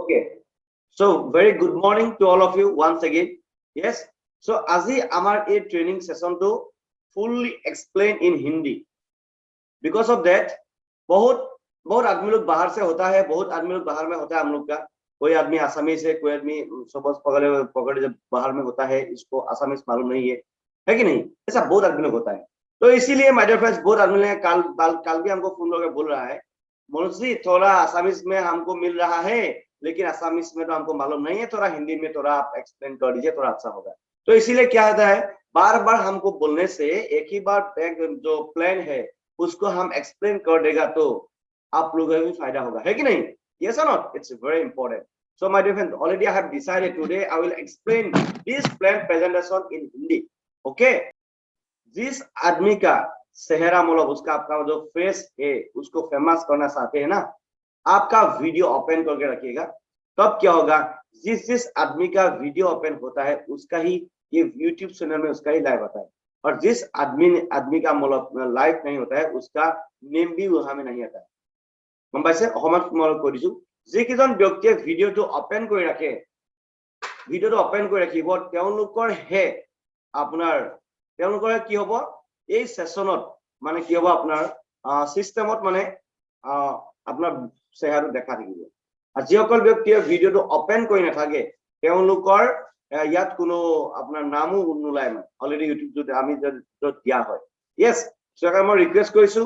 Okay. So very good morning to all of you once again. Yes. So আজি আমাৰ এই training session to fully explain in Hindi. Because of that, बहुत बहुत आदमी लोग बाहर से होता है, बहुत आदमी लोग बाहर में होता है हम लोग का। कोई आदमी आसामी से, कोई आदमी सपोज पकड़े जब बाहर में होता है, इसको आसामी मालूम नहीं है कि नहीं? ऐसा बहुत आदमी लोग होता है। तो इसीलिए माय डियर फ्रेंड्स, बहुत आदमी ने काल भी हमको फोन करके बोल रहा है, मुंशी थोड़ा आसामीज में हमको मिल रहा है, लेकिन आसामीज में तो हमको मालूम नहीं है, थोड़ा हिंदी में थोड़ा आप एक्सप्लेन कर दीजिए, थोड़ा अच्छा होगा। तो इसीलिए क्या होता है, बार बार हमको बोलने से एक ही बार जो प्लान है उसको हम एक्सप्लेन कर देगा तो आप लोगों को भी फायदा होगा, है कि नहीं? Yes or not? It's very important. So my dear friends, already I have decided today I will explain this plan presentation in Hindi. Okay? जिस आदमी का चेहरा मतलब उसका आपका जो फेस है उसको फेमस करना चाहते हैं ना, आपका वीडियो ओपन करके रखिएगा। तब क्या होगा, जिस आदमी का वीडियो ओपन होता है उसका ही ये YouTube चैनल में उसका ही लाइव आता है, और जिस आदमी का मतलब लाइव नहीं होता है उसका नेम भी वहां में नहीं आता है। गम पाइছে অসমত মই কৈ দিছো, যিকেইজন ব্যক্তিয়ে ভিডিওটো ওপেন কৰি ৰাখে, ভিডিওটো ওপেন কৰি ৰাখিব, তেওঁলোকৰ হে আপোনাৰ তেওঁলোকৰ কি হ'ব, এই সেশনত মানে কি হ'ব, আপোনাৰ সিস্টেমত মানে আপোনাৰ চেহাৰাটো দেখা থাকিব। আৰু যিসকল ব্যক্তিয়ে ভিডিওটো ওপেন কৰি নাথাকে তেওঁলোকৰ ইয়াত কোনো আপোনাৰ নামো নোলায়, মানে অলৰেডি ইউটিউবত আমি য'ত দিয়া হয়। ইয়েছ, সেইকাৰণে মই ৰিকুৱেষ্ট কৰিছো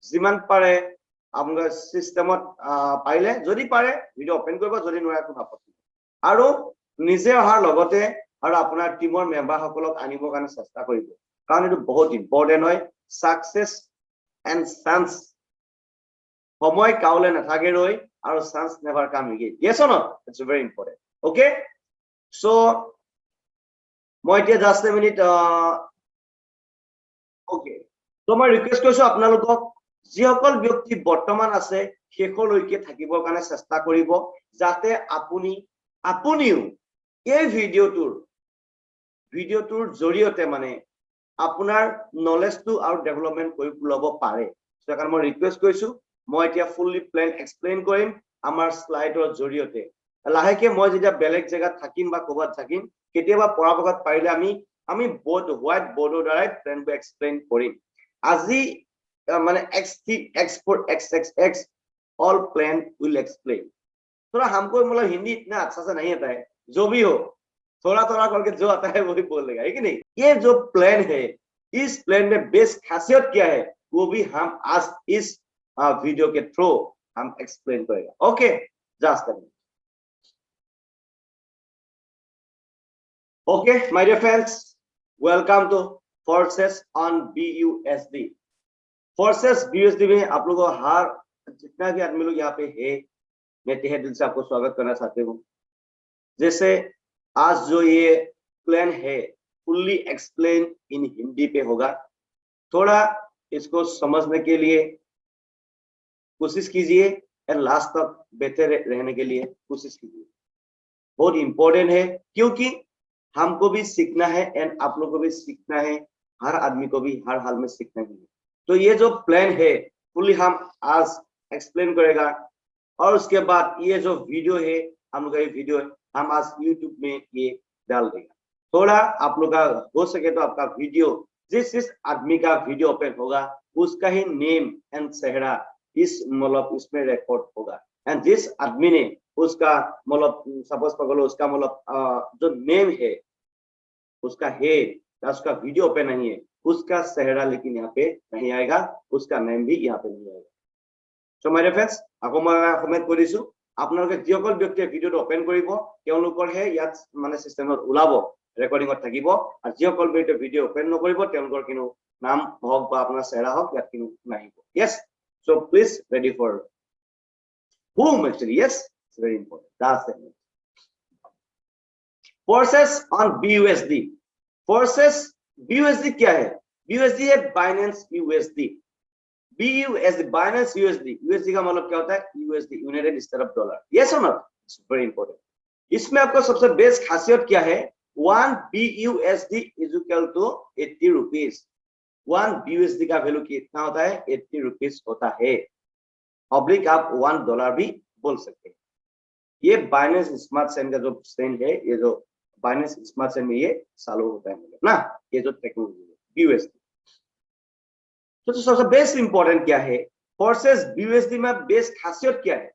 যিমান পাৰে আপোনাৰ সিস্টেমত পাইলে যদি পাৰে ভিডিও ওপেন কৰিব, যদি নোৱাৰে কোনো আপত্তি নাই। আৰু নিজে অহাৰ লগতে আৰু আপোনাৰ টিমৰ মেম্বাৰ সকলক আনিবৰ কাৰণে চেষ্টা কৰিব, কাৰণ এইটো বহুত ইম্পৰ্টেন্ট হয়। সাকসেস এন্ড চান্স সময় কাউলে নাথাকে ৰৈ, আৰু chance never come again. Yes or not? It's very important. Okay, so মই এতিয়া জাস্ট এ মিনিট। ওকে, তো মই ৰিকুৱেষ্ট কৰিছো আপোনালোকক যিসকল ব্যক্তি বৰ্তমান আছে শেষলৈকে থাকিবৰ কাৰণে চেষ্টা কৰিব, যাতে আপুনিও এই ভিডিওটোৰ জৰিয়তে মানে আপোনাৰ নলেজটো আৰু ডেভেলপমেন্ট কৰি ল'ব পাৰে। সেইকাৰণে মই ৰিকুৱেষ্ট কৰিছো, মই এতিয়া ফুললি প্লেন এক্সপ্লেইন কৰিম আমাৰ স্লাইডৰ জৰিয়তে। লাহেকে মই যেতিয়া বেলেগ জেগাত থাকিম বা ক'ৰবাত থাকিম, কেতিয়াবা পৰাপক্ষত পাৰিলে আমি বোৰ্ড হোৱাইট বোৰ্ডৰ দ্বাৰাই প্লেনটো এক্সপ্লেইন কৰিম। আজি माने x all plan will explain। थोड़ा हमको मतलब हिंदी इतना अच्छा से नहीं आता है, जो भी हो थोड़ा थोड़ा करके जो आता है वही बोल लेगा, है कि नहीं? ये जो प्लान है, इस प्लान में बेस्ट खासियत क्या है वो भी हम आज इस वीडियो के थ्रू हम एक्सप्लेन करेगा। Okay, just okay my dear friends, welcome to forces on BUSD। Forces BUSD में आप लोगों हर जितना भी आदमी लोग यहाँ पे है, मैं तहे दिल से आपको स्वागत करना चाहते हूँ। जैसे आज जो ये प्लान है फुल्ली एक्सप्लेन इन हिंदी पे होगा, थोड़ा इसको समझने के लिए कोशिश कीजिए और लास्ट तक बेहतर रहने के लिए कोशिश कीजिए। बहुत इंपॉर्टेंट है, क्योंकि हमको भी सीखना है एंड आप लोग को भी सीखना है, हर आदमी को भी हर हाल में सीखना है। तो ये जो प्लान है फुल्ली हम आज एक्सप्लेन करेगा, और उसके बाद ये जो वीडियो है हम लोग, ये वीडियो हम आज YouTube में ये डाल देगा। थोड़ा आप लोग का हो सके तो आपका वीडियो, जिस आदमी का वीडियो ओपन होगा उसका ही नेम एंड चेहरा इस मतलब इसमें रिकॉर्ड होगा, एंड जिस आदमी ने उसका मतलब सपोज पकड़ो उसका मतलब जो नेम है उसका है, उसका वीडियो ओपन नहीं है, उसका चेहरा लेकिन यहाँ पे नहीं आएगा, उसका नेम भी यहाँ पे नहीं आएगा। सो माय डियर फ्रेंड्स, আকৌ মই কমেন্ট কৰিছো, আপোনালোকে যিসকল ব্যক্তিয়ে ভিডিওটো ওপেন কৰিব তেওঁলোকৰ হে ইয়াত মানে সিস্টেমত ওলাব, ৰেকৰ্ডিংত থাকিব, আৰু যিসকল ব্যক্তিয়ে ভিডিও ওপেন নকৰিব তেওঁলোকৰ কিনো নাম হওক বা আপোনাৰ চেহৰা হওক ইয়াত কিনো নাহিব। Yes, so please ready for whom actually, yes, it's very important. That's it. Forces on BUSD। forces BUSD क्या है? BUSD है Binance USD। BUSD Binance USD। USD का मतलब क्या होता है? USD, united state of dollar. Yes और no? It's very important. इसमें आपको सबसे बेस्ट खासियत क्या है? 1 BUSD is equal to 80 rupees. 1 BUSD का वैल्यू कितना होता है? 80 रुपीज होता है। ऑब्लिक आप $1 भी बोल सकते हैं। ये बाइनेंस स्मार्ट चेन का जो चेन है, ये जो बाइनेंस स्मार्ट चेन में ये चालू होता है ना, ये जो टेक्नोलॉजी है BUSD। तो सबसे बेस्ट इंपॉर्टेंट क्या है, फोर्सेस BUSD में बेस्ट खासियत क्या है,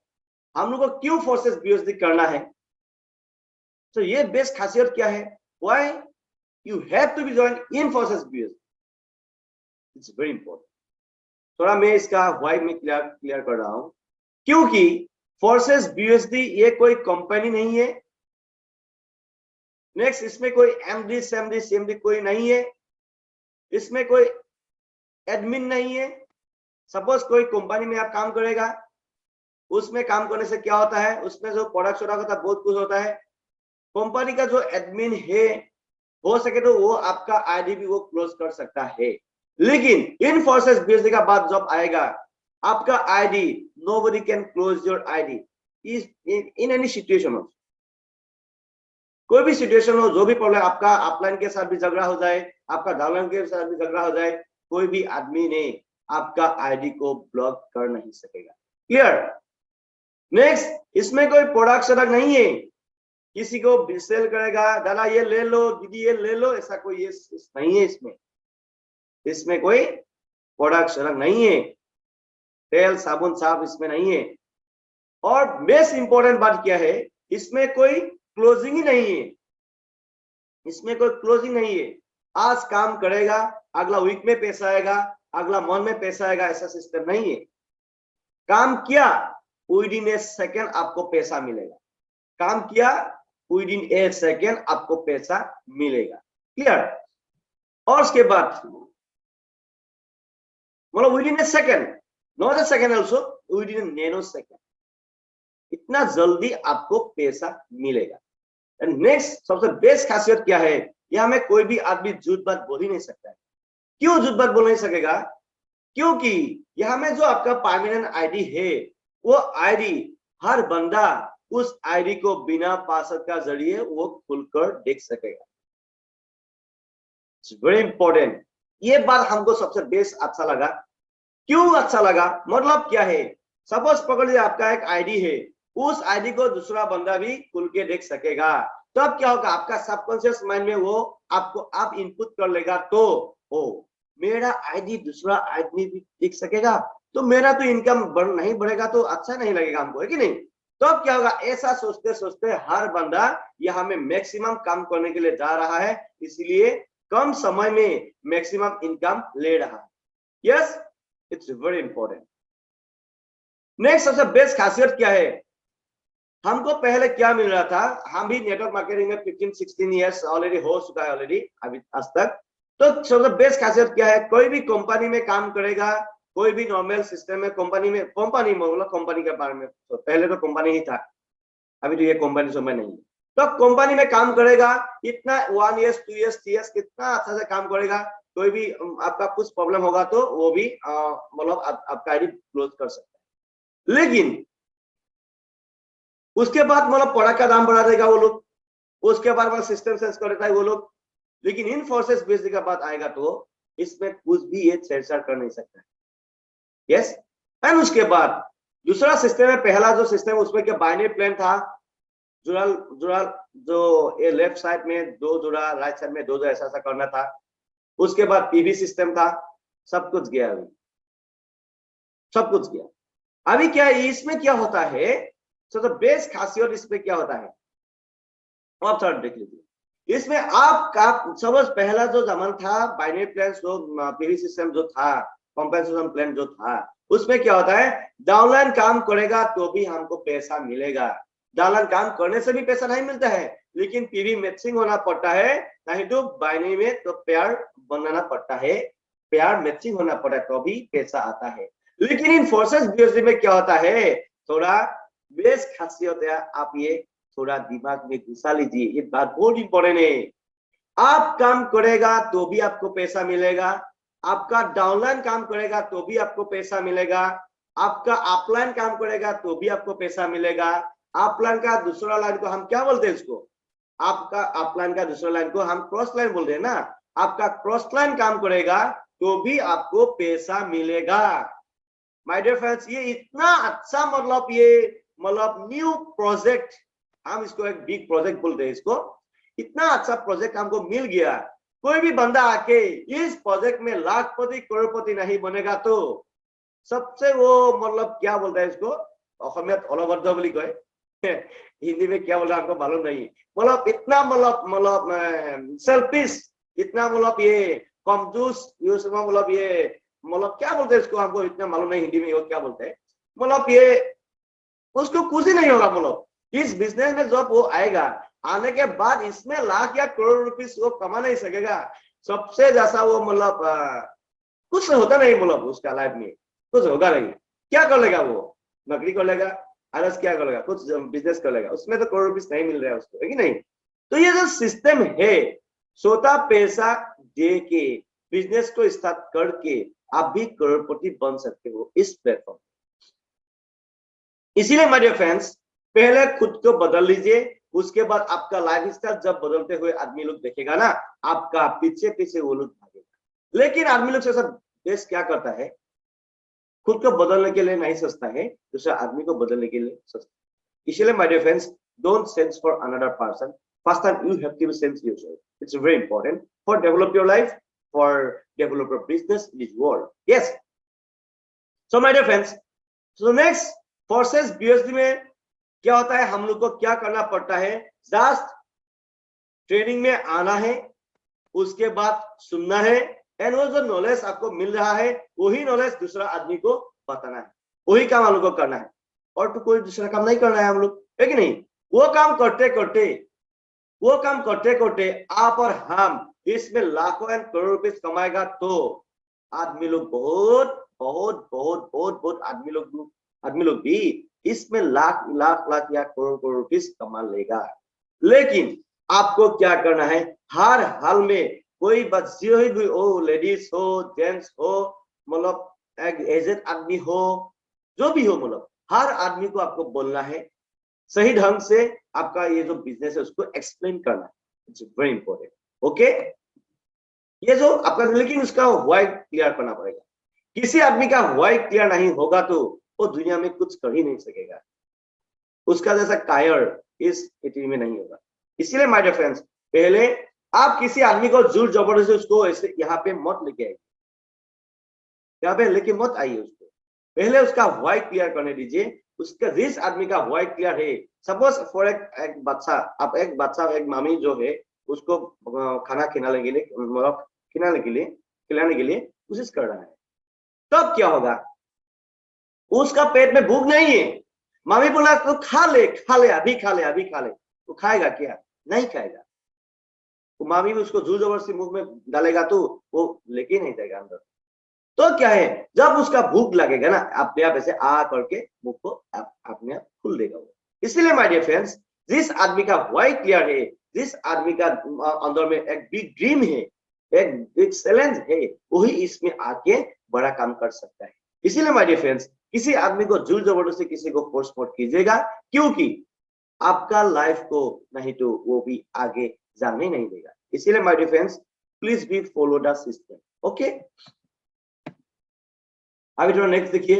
हम लोग को क्यों फोर्सेस BUSD करना है, तो ये बेस्ट खासियत क्या है, why you have to be join in forces BUSD, it's very important. थोड़ा मैं इसका व्हाई में क्लियर कर रहा हूं, क्योंकि फोर्सेस BUSD ये कोई कंपनी नहीं है। नेक्स्ट, इसमें कोई MD CMD CMD कोई नहीं है, इसमें कोई एडमिन नहीं है। सपोज कोई कंपनी में आप काम करेगा, उसमें काम करने से क्या होता है, उसमें जो प्रोडक्ट होता है बहुत कुछ होता है, कंपनी का जो एडमिन है हो सके तो वो आपका आईडी भी वो क्लोज कर सकता है, लेकिन इन फोर्सेस BUSD का बाद जब आएगा आपका ID, nobody can close your ID in any situation हो, कोई भी सिचुएशन हो, जो भी प्रॉब्लम, आपका अपलाइन के साथ भी झगड़ा हो जाए, आपका डाउनलाइन के साथ भी झगड़ा हो जाए, कोई भी आदमी ने आपका आईडी को ब्लॉक कर नहीं सकेगा। क्लियर। नेक्स्ट, इसमें कोई प्रोडक्ट नहीं है, किसी को सेल करेगा, दादा ये ले लो, दीदी ये ले लो, ऐसा कोई ये नहीं है। इसमें कोई प्रोडक्ट नहीं है, तेल साबुन साफ इसमें नहीं है। और बेस्ट इंपॉर्टेंट बात क्या है, इसमें कोई क्लोजिंग ही नहीं है, इसमें कोई क्लोजिंग नहीं है। आज काम करेगा, अगला वीक में पैसा आएगा, अगला मंथ में पैसा आएगा, ऐसा सिस्टम नहीं है। काम किया विदिन ए सेकेंड आपको पैसा मिलेगा, काम किया विदिन ए सेकेंड आपको पैसा मिलेगा। क्लियर। और उसके बाद मतलब within A second, not a second also, within A nano second, इतना जल्दी आपको पैसा मिलेगा। नेक्स्ट, सबसे बेस्ट खासियत क्या है, यहां में कोई भी आदमी झूठ बात बोल ही नहीं सकता है। क्यों झूठ बात बोल नहीं सकेगा, क्योंकि यहां में जो आपका परमानेंट आईडी है, वो आईडी हर बंदा उस आईडी को बिना पासवर्ड का जरिए वो खुलकर देख सकेगा। It's very important. ये बात हमको सबसे बेस्ट अच्छा लगा। क्यों अच्छा लगा, मतलब क्या है, सपोज पकड़ लीजिए आपका एक आईडी है, उस आईडी को दूसरा बंदा भी खुल के देख सकेगा, तो अब क्या होगा, आपका सबकॉन्शियस माइंड में वो आपको आप इनपुट कर लेगा, तो ओ मेरा आईडी दूसरा आदमी भी देख सकेगा, तो मेरा तो इनकम नहीं बढ़ेगा, तो अच्छा नहीं लगेगा हमको, है कि नहीं। तो अब क्या होगा, ऐसा सोचते सोचते हर बंदा यहाँ में मैक्सिमम काम करने के लिए जा रहा है, इसलिए कम समय में मैक्सिमम इनकम ले रहा है। Yes, it's very important. Next, सबसे बेस्ट खासियत क्या है, हमको पहले क्या मिल रहा था, हम भी नेटवर्क मार्केटिंग में 15-16 इयर्स ऑलरेडी हो चुका है ऑलरेडी अभी आज तक। तो सबसे बेस्ट खासियत क्या है, कोई भी कंपनी में काम करेगा, कोई भी नॉर्मल सिस्टम में कंपनी में मतलब कंपनी के बारे में, तो पहले तो कंपनी ही था, अभी तो ये कंपनी समय नहीं है। तो कंपनी में काम करेगा, इतना 1 ईयर 2 ईयर 3 ईयर कितना अच्छा से काम करेगा, कोई भी आपका कुछ प्रॉब्लम होगा तो वो भी मतलब आपका आईडी क्लोज कर सकता है। लेकिन उसके बाद मतलब प्रोडक्ट का दाम बढ़ा देगा वो लोग, उसके बाद मतलब सिस्टम सेंस कर देता है वो लोग, लेकिन इन फोर्सेस BUSD का बात आएगा तो इसमें कुछ भी ये छेड़छाड़ कर नहीं सकता है। यस। एंड उसके बाद दूसरा सिस्टम है, पहला जो सिस्टम उसमें क्या बाइनरी प्लान था, जुड़ा जो ये लेफ्ट साइड में 2 जुड़ा, राइट साइड में 2 जुड़ा, ऐसा करना था। उसके बाद PV सिस्टम था, सब कुछ गया, अभी सब कुछ गया। अभी क्या है, इसमें क्या होता है, तो बेस्ट खासियत इसमें क्या होता है, आप थोड़ा देख लीजिए। इसमें आपका सपोज पहला जो जमान था बाइनरी प्लान, जो PV सिस्टम जो था, कॉम्पेंसेशन प्लान जो था, उसमें क्या होता है, डाउनलाइन काम करेगा तो भी हमको पैसा मिलेगा, डाउनलाइन काम करने से भी पैसा नहीं मिलता है, लेकिन PV मैचिंग होना पड़ता है, नहीं तो बाइनरी में तो पेयर बनाना पड़ता है, पेयर मैचिंग होना पड़ता है तो भी पैसा आता है। लेकिन इन फोर्सेस BUSD में क्या होता है, थोड़ा बेस्ट खासियत है, आप ये थोड़ा दिमाग में घुसा लीजिए, ये बात बहुत इंपॉर्टेंट है। आप काम करेगा तो भी आपको पैसा मिलेगा, आपका डाउनलाइन काम करेगा तो भी आपको पैसा मिलेगा, आपका अपलाइन काम करेगा तो भी आपको पैसा मिलेगा। अपलाइन का दूसरा लाइन को हम क्या बोलते हैं, इसको आपका अपलाइन का दूसरा लाइन को हम क्रॉस लाइन बोलते हैं ना, आपका क्रॉस लाइन काम करेगा तो भी आपको पैसा मिलेगा। माय डियर फ्रेंड्स, ये इतना अच्छा मतलब ये मतलब न्यू प्रोजेक्ट, हम इसको एक बिग प्रोजेक्ट बोलते हैं इसको, इतना अच्छा प्रोजेक्ट हमको मिल गया, कोई भी बंदा आके इस प्रोजेक्ट में लाखपति करोड़पति नहीं बनेगा तो सबसे वो मतलब क्या बोलता है इसको, अलबद्ध बोली कहे, हिंदी में क्या बोला हमको मालूम नहीं, मतलब इतना मतलब सेल्फिश, इतना मतलब ये कंजूस, मतलब ये मतलब क्या बोलते हैं इसको, हमको इतना मालूम नहीं हिंदी में वो क्या बोलते हैं, मतलब ये उसको कुछ ही नहीं होगा, मतलब इस बिजनेस में जब वो आएगा, आने के बाद इसमें लाख या करोड़ रुपीस वो कमा नहीं सकेगा, सबसे जैसा वो मतलब कुछ होता नहीं, मतलब उसका लाइफ में कुछ होगा नहीं, क्या कर लेगा वो, नौकरी कर लेगा, अरस क्या कर लेगा, कुछ बिजनेस कर लेगा, उसमें तो करोड़ रुपीस नहीं मिल रहा है उसको, है कि नहीं। तो ये जो सिस्टम है, सोता पैसा दे के बिजनेस को स्टार्ट करके आप भी करोड़पति बन सकते हो इस प्लेटफॉर्म। इसीलिए माय डियर फ्रेंड्स, पहले खुद को बदल लीजिए, उसके बाद आपका लाइफ स्टाइल जब बदलते हुए आदमी लोग देखेगा ना, आपका पीछे पीछे वो लोग भागेगा। लेकिन आदमी लोग से सब देश क्या करता है, खुद को बदलने के लिए नहीं सोचता है, दूसरे आदमी को बदलने के लिए सोचता है। इसलिए my dear friends, don't sense for another person, first time you have to sense yourself, it's very important for develop your life, for develop your business in this world. Yes, so my dear friends, so next forces BSD में क्या होता है, हम लोग को क्या करना पड़ता है, जस्ट ट्रेनिंग में आना है, उसके बाद सुनना है, एंड वो जो नॉलेज आपको मिल रहा है वही नॉलेज दूसरा आदमी को बताना है, वही काम हम लोग को करना है, और तो कोई दूसरा काम नहीं करना है हम लोग, है कि नहीं। वो काम करते करते आप और हम इसमें लाखों एंड करोड़ रुपए कमाएगा तो आदमी लोग बहुत बहुत बहुत बहुत बहुत आदमी लोग भी इसमें लाख लाख लाख या करोड़ करोड़ रुपए कमा लेगा। लेकिन आपको क्या करना है, हर हाल में कोई बच्ची हो, लेडीज हो, जेंट्स हो, मतलब एक एजेड आदमी हो, जो भी हो, मतलब हर आदमी को आपको बोलना है, सही ढंग से आपका ये जो बिजनेस है उसको एक्सप्लेन करना है, इट्स वेरी इंपॉर्टेंट। ओके, ये जो आपका, लेकिन उसका व्हाई क्लियर करना पड़ेगा। किसी आदमी का व्हाई क्लियर नहीं होगा तो वो दुनिया में कुछ कर ही नहीं सकेगा, उसका जैसा कायर इस पृथ्वी में नहीं होगा। इसीलिए माय डियर फ्रेंड्स, पहले आप किसी आदमी को जोर जबरदस्ती उसको ऐसे यहाँ पे मत लेके आइए, यहाँ पे लेके मत आइए उसको, पहले उसका व्हाई क्लियर करने दीजिए। उसका जिस आदमी का व्हाई क्लियर है, सपोज फॉर एक बच्चा, आप एक बच्चा, एक मामी जो है उसको खाना खिलाने के लिए, मतलब खिलाने के लिए कोशिश कर रहा है, तब क्या होगा, उसका पेट में भूख नहीं है, मामी बोला तो खा ले अभी खा ले, तो खाएगा क्या, नहीं खाएगा, तो मामी भी उसको जोर जबरदस्ती मुंह में डालेगा तो वो लेके नहीं जाएगा अंदर। तो क्या है, जब उसका भूख लगेगा ना, अपने आप ऐसे आ करके मुंह को अपने आप खुल देगा वो। इसलिए माय डियर फ्रेंड्स, जिस आदमी का व्हाई क्लियर है, जिस आदमी का अंदर में एक बिग ड्रीम है, एक बिग चैलेंज है, वही इसमें आके बड़ा काम कर सकता है। इसीलिए माय डियर फ्रेंड्स, किसी आदमी को जोर जबरदस्ती किसी को फोर्स मत कीजिएगा, क्योंकि आपका लाइफ को नहीं तो वो भी आगे जाने नहीं देगा। इसीलिए my dear friends, please be follow the system. Okay, अभी थोड़ा नेक्स्ट देखिए,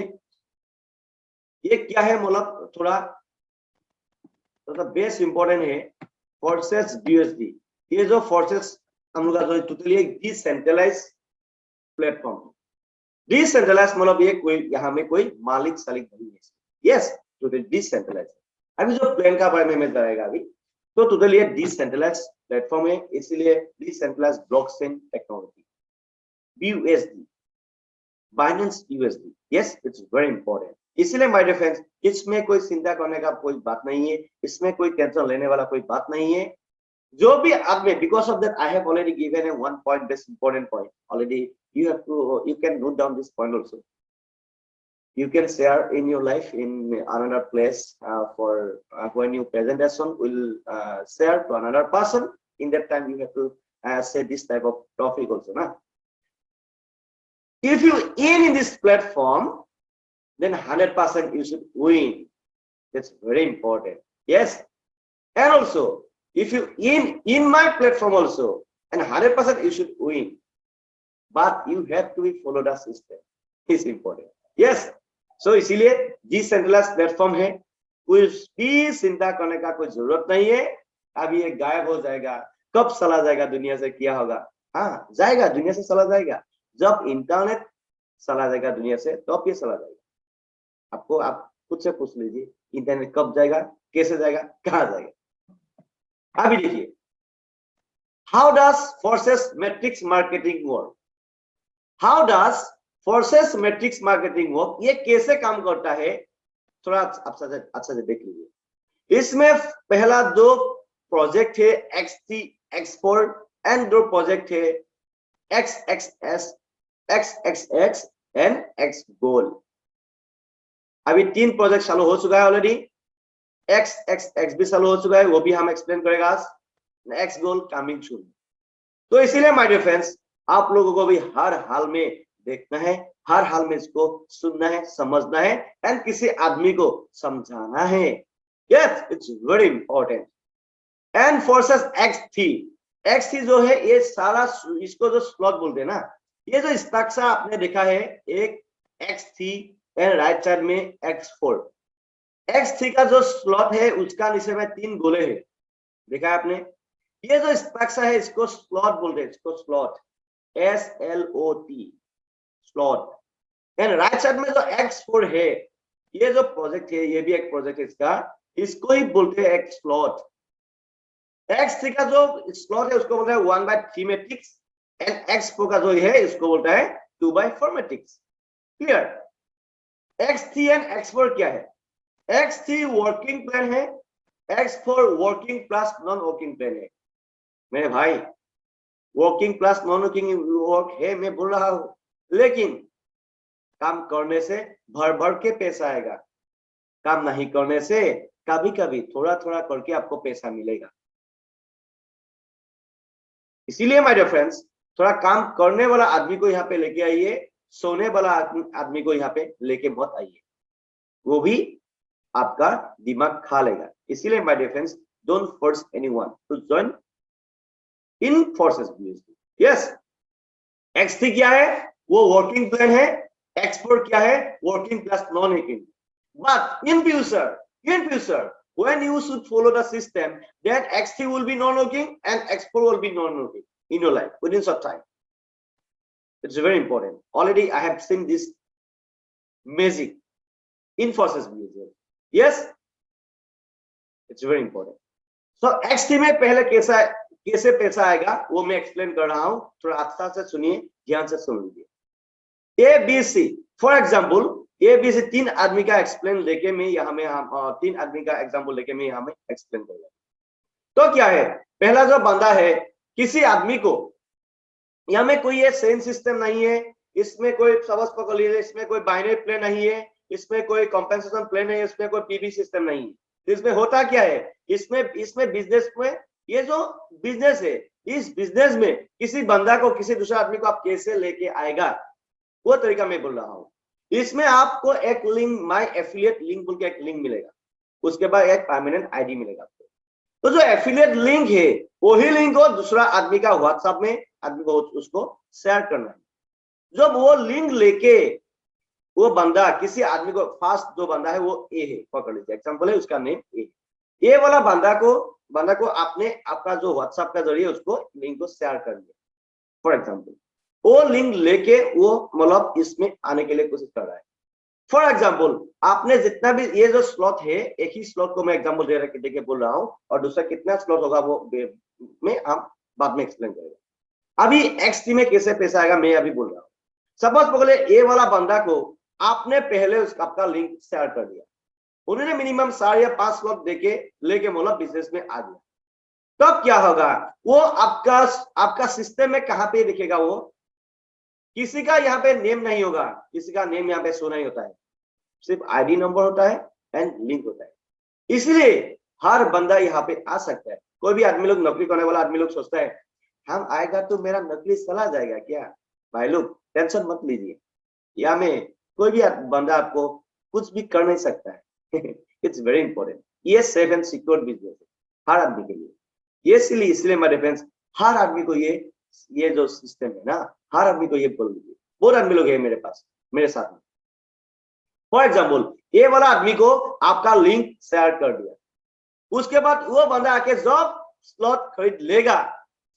ये क्या है, मतलब थोड़ा बेस इंपॉर्टेंट है, फोर्सेस बीएसडी। ये जो फोर्सेस हम लोग का जो टोटली एक डिसेंट्रलाइज प्लेटफॉर्म, डिसेंट्रलाइज मतलब ये कोई यहाँ में कोई मालिक सालिक नहीं है, यस, टोटली डिसेंट्रलाइज। अभी जो प्लेन का बारे में मैं बताएगा अभी, तो टोटली ये डिसेंट्रलाइज प्लेटफॉर्म है, इसीलिए decentralize blockchain technology, BUSD, Binance USD। Yes, it's very important. इसलिए माय डियर फ्रेंड्स, इसमें कोई चिंता करने का कोई बात नहीं है, इसमें कोई टेंशन लेने वाला कोई बात नहीं है। जो भी आदमी, because of that I have already given A one point, this important point already, you can note down this point also, you can share in your life in another place, for when you presentation will share to another person, in that time you have to say this type of topic also, na? If you in this platform, then 100% you should win. That's very important. Yes, and also if you in my platform also, and 100% you should win, but you have to be follow the system. It's important. Yes, so इसीलिए decentralised platform है, कुछ भी चिंता करने का कोई जरूरत नहीं है। अभी ये गायब हो जाएगा, कब चला जाएगा दुनिया से, क्या होगा? हाँ, जाएगा, दुनिया से चला जाएगा। जब इंटरनेट चला जाएगा दुनिया से, तो ये चला जाएगा। आपको, आप खुद से पूछ लीजिए, इंटरनेट कब जाएगा, कैसे जाएगा, कहाँ जाएगा? अभी देखिए, how does forces matrix marketing work? How does forces matrix marketing work? ये कैसे काम करता है, थोड़ा अच्छा से देख लीजिए। इसमें पहला दो प्रोजेक्ट है XT एक्सपोर्ट, एंड दो प्रोजेक्ट है XXS, XXX एंड X गोल। अभी 3 प्रोजेक्ट चालू हो चुका है ऑलरेडी। XXX भी चालू हो चुका है, वो भी हम एक्सप्लेन करेगा आज। X गोल कमिंग सून। तो इसीलिए माय डियर फ्रेंड्स, आप लोगों को भी हर हाल में देखना है, हर हाल में इसको सुनना है, समझना है, एंड किसी आदमी को समझाना है। Yes, it's very important. And forces XT जो है, ये सारा, इसको जो स्लॉट बोलते हैं ना, ये जो स्ट्रक्चर आपने देखा है, एक XT एंड राइट साइड में X4। X3 का जो स्लॉट है, उसका नीचे में 3 गोले हैं, देखा है आपने? ये जो स्ट्रक्चर है, इसको स्लॉट बोलते हैं, इसको slot, SLOT, slot. And right side में जो X4 है, ये जो प्रोजेक्ट है, ये भी एक प्रोजेक्ट है इसका, इसको ही बोलते हैं एक स्लॉट। X3 का जो स्लॉट है, उसको बोलते हैं 1/3 मैट्रिक्स, एंड X4 का जो है, इसको बोलता है 2/4 matrix. Clear? X3 and X4 क्या है? X3 वर्किंग प्लान है, X4 working plus non working plan है। मेरे भाई, working plus non working work है, मैं बोल रहा हूं, लेकिन काम करने से भर भर के पैसा आएगा। काम नहीं करने से कभी कभी थोड़ा थोड़ा करके आपको पैसा मिलेगा। इसीलिए माय डियर फ्रेंड्स, थोड़ा काम करने वाला आदमी को यहाँ पे लेके आइए, सोने वाला आदमी को यहाँ पे लेके मत आइए, वो भी आपका दिमाग खा लेगा। इसीलिए my dear friends, don't force anyone to join in forces. Yes, X3 क्या है? वो वर्किंग प्लान है। X4 क्या है? Working plus non working. But in future, when you should follow the system, then X3 will be non-working and X4 will be non-working in your life within short time. It's very important. Already I have seen this magic in forces behavior. Yes, it's very important. So X3 में पहले कैसे पैसा आएगा, वो मैं explain कर रहा हूं, थोड़ा अच्छा से सुनिए, ध्यान से सुन लीजिए। ABC, फॉर एग्जाम्पल, ABC 3 आदमी का एक्सप्लेन लेके मैं यहाँ में 3 आदमी का एग्जाम्पल लेके मैं यहाँ में एक्सप्लेन करूंगा। तो क्या है, पहला जो बंदा है, किसी आदमी को, यहाँ में कोई ये सेन सिस्टम नहीं है, इसमें कोई सबस पकड़ लीजिए, इसमें कोई बाइनरी प्ले नहीं है, इसमें कोई कॉम्पेंसेशन प्ले नहीं है, इसमें कोई पीबी सिस्टम नहीं है। इसमें होता क्या है, इसमें बिजनेस में, ये जो बिजनेस है, इस बिजनेस में किसी बंदा को, किसी दूसरे आदमी को आप कैसे लेके आएगा, वो तरीका मैं बोल रहा हूं। इसमें आपको एक लिंक, माय एफिलिएट लिंक बोल के एक लिंक मिलेगा, उसके बाद एक परमानेंट आईडी मिलेगा आपको। तो जो एफिलिएट लिंक है, वही लिंक को दूसरा आदमी का व्हाट्सएप में आदमी को उसको शेयर करना है। जब वो लिंक लेके वो बंदा किसी आदमी को, फर्स्ट जो बंदा है वो ए है, पकड़ लीजिए, एग्जांपल है, उसका नेम ए वाला बंदा को आपने आपका जो व्हाट्सएप का जरिए उसको लिंक को शेयर कर दिया। फॉर एग्जांपल, वो लिंक लेके वो मतलब इसमें आने के लिए कोशिश कर रहा है। फॉर एग्जांपल, आपने जितना भी, ये जो स्लॉट है, एक ही स्लॉट को मैं एग्जांपल देके बोल रहा हूं, और दूसरा कितना स्लॉट होगा वो में हम बाद में एक्सप्लेन करेंगे। अभी X3 में कैसे पैसा आएगा मैं अभी बोल रहा हूँ। सपोज पकड़े, ए वाला बंदा को आपने पहले उसका आपका लिंक शेयर कर दिया, उन्होंने मिनिमम 4 या 5 स्लॉट देके लेके मतलब बिजनेस में आ गया। तब क्या होगा, वो आपका सिस्टम में कहां पे दिखेगा, वो किसी का यहाँ पे नेम नहीं होगा, किसी का नेम यहाँ पे शो नहीं होता है, सिर्फ आईडी नंबर होता है एंड लिंक होता है। इसलिए हर बंदा यहाँ पे आ सकता है। कोई भी आदमी लोग, नौकरी करने वाला आदमी लोग सोचता है, हम आएगा तो मेरा नौकरी चला जाएगा क्या? भाई लोग टेंशन मत लीजिए, यहाँ में कोई भी बंदा आपको कुछ भी कर नहीं सकता है। It's very important. ये सेफ एंड सिक्योर बिजनेस है हर आदमी के लिए। ये इसलिए मेरे फ्रेंड्स, हर आदमी को ये जो सिस्टम है ना, हर आदमी को ये बोल दीजिए। बहुत आदमी लोग है मेरे पास, मेरे साथ में, फॉर एग्जाम्पल ये वाला आदमी को आपका लिंक शेयर कर दिया, उसके बाद वो बंदा आके जब स्लॉट खरीद लेगा,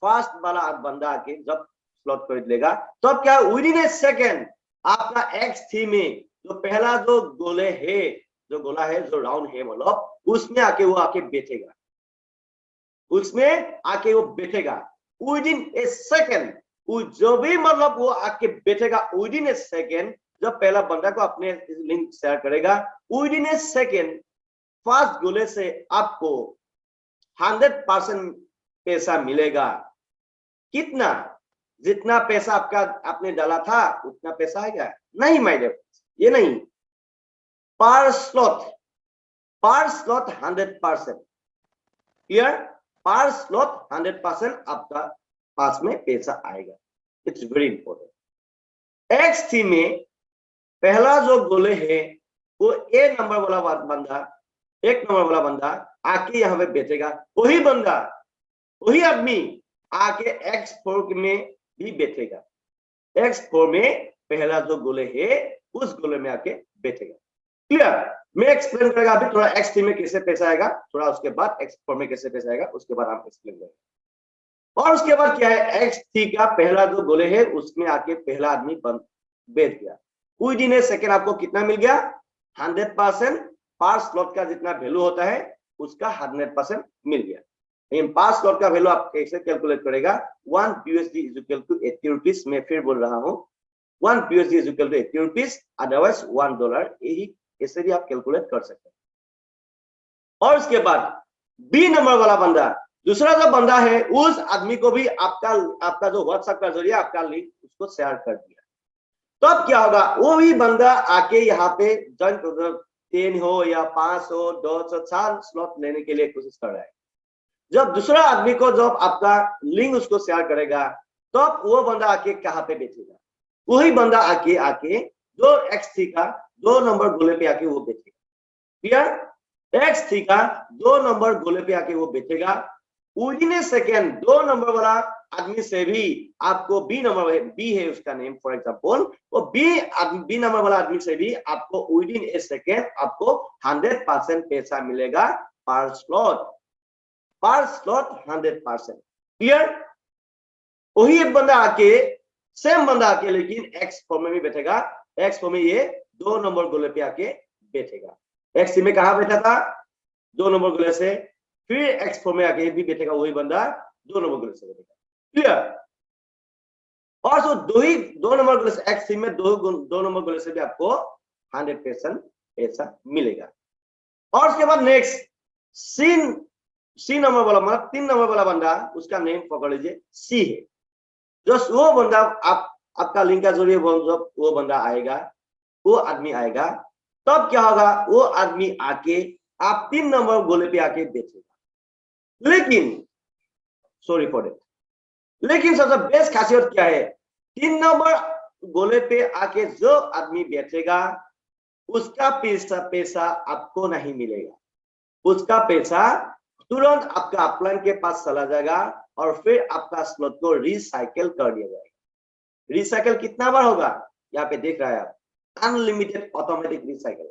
फर्स्ट वाला बंदा आके जब स्लॉट खरीद लेगा, तो अब क्या विद इन ए सेकेंड आपका X3 में जो पहला जो गोले है, जो गोला है, जो राउंड है, मतलब उसमें आके वो आके बैठेगा, उसमें आके वो बैठेगा विद इन ए सेकेंड। जो भी मतलब वो आके बैठेगा विद इन ए सेकेंड, जब पहला बंदा को अपने लिंक शेयर करेगा, with in A second first गोले से आपको 100% पैसा मिलेगा। कितना? जितना पैसा आपका आपने डाला था उतना पैसा आएगा? नहीं माय डियर, ये नहीं, पर स्लॉट 100%। क्लियर? पर स्लॉट 100% आपका पास में पैसा आएगा। It's very important. X3 में पहला जो गोले है वो ए नंबर वाला बंदा, 1 नंबर वाला बंदा आके यहाँ पे बैठेगा, वही बंदा, वही आदमी आके X4 में भी बैठेगा। X4 में पहला जो गोले है उस गोले में आके बैठेगा। क्लियर? मैं एक्सप्लेन करेगा अभी थोड़ा X3 में कैसे पैसा आएगा, थोड़ा उसके बाद X4 में कैसे पैसा आएगा, उसके बाद हम एक्सप्लेन करेंगे। और उसके बाद क्या है, X3 का पहला जो गोले है उसमें आके पहला आदमी बैठ गया, विद इन ए सेकेंड आपको कितना मिल गया? 100%। पर स्लॉट का जितना वैल्यू होता है उसका 100% मिल गया। लेकिन पर स्लॉट का वैल्यू आप कैसे कैलकुलेट करेगा? 1 USD is equal to 80 rupees. मैं फिर बोल रहा हूँ, 1 USD is equal to 80 rupees, otherwise $1। यही ऐसे भी आप कैलकुलेट कर सकते हैं। और उसके बाद बी नंबर वाला बंदा, दूसरा जो बंदा है, उस आदमी को भी आपका जो व्हाट्सएप का जरिए आपका लिंक उसको शेयर कर दिया, तो अब क्या होगा, वो भी बंदा आके यहाँ पे 10 हो या 5 हो 10 हो 4 स्लॉट लेने के लिए कोशिश कर रहा है। जब दूसरा आदमी को जब आपका लिंक उसको शेयर करेगा, तो अब वो बंदा आके कहाँ पे बैठेगा? वही बंदा आके जो X3 का 2 नंबर गोले पे आके वो बैठेगा। क्लियर? X3 का 2 नंबर गोले पे आके वो बैठेगा, with in A second 2 number वाला आदमी से भी आपको बी नंबर, बी है उसका नेम फॉर एग्जांपल, वो बी नंबर वाला आदमी से भी आपको विद इन ए सेकेंड आपको 100% पैसा मिलेगा पर स्लॉट। 100%। क्लियर? वही एक बंदा आके, सेम बंदा आके, लेकिन X4 में भी बैठेगा। X4 में ये 2 नंबर गोले पे आके बैठेगा। X3 में कहा बैठा था? 2 नंबर गोले से, फिर X4 में आके भी बैठेगा वही बंदा 2 नंबर गोले से बैठेगा। क्लियर? और जो 2 नंबर गोले से, X3 में 2 नंबर गोले से भी आपको 100% पैसा मिलेगा। और उसके बाद नेक्स्ट सी नंबर वाला, मतलब 3 नंबर वाला बंदा, उसका नेम पकड़ लीजिए, सी है। जो वो बंदा आपका लिंक का जरिए जब वो बंदा आएगा, वो आदमी आएगा, तब क्या होगा, वो आदमी आके आप 3 नंबर गोले पे आके बेचेगा। लेकिन सॉरी फॉर इट, लेकिन सबसे बेस्ट खासियत क्या है, 3 नंबर गोले पे आके जो आदमी बेचेगा उसका पैसा आपको नहीं मिलेगा। उसका पैसा तुरंत आपका अपलाइन के पास चला जाएगा और फिर आपका स्लॉट को रिसाइकिल कर दिया जाएगा। रिसाइकिल कितना बार होगा? यहाँ पे देख रहा है आप, अनलिमिटेड ऑटोमेटिक रिसाइकिल।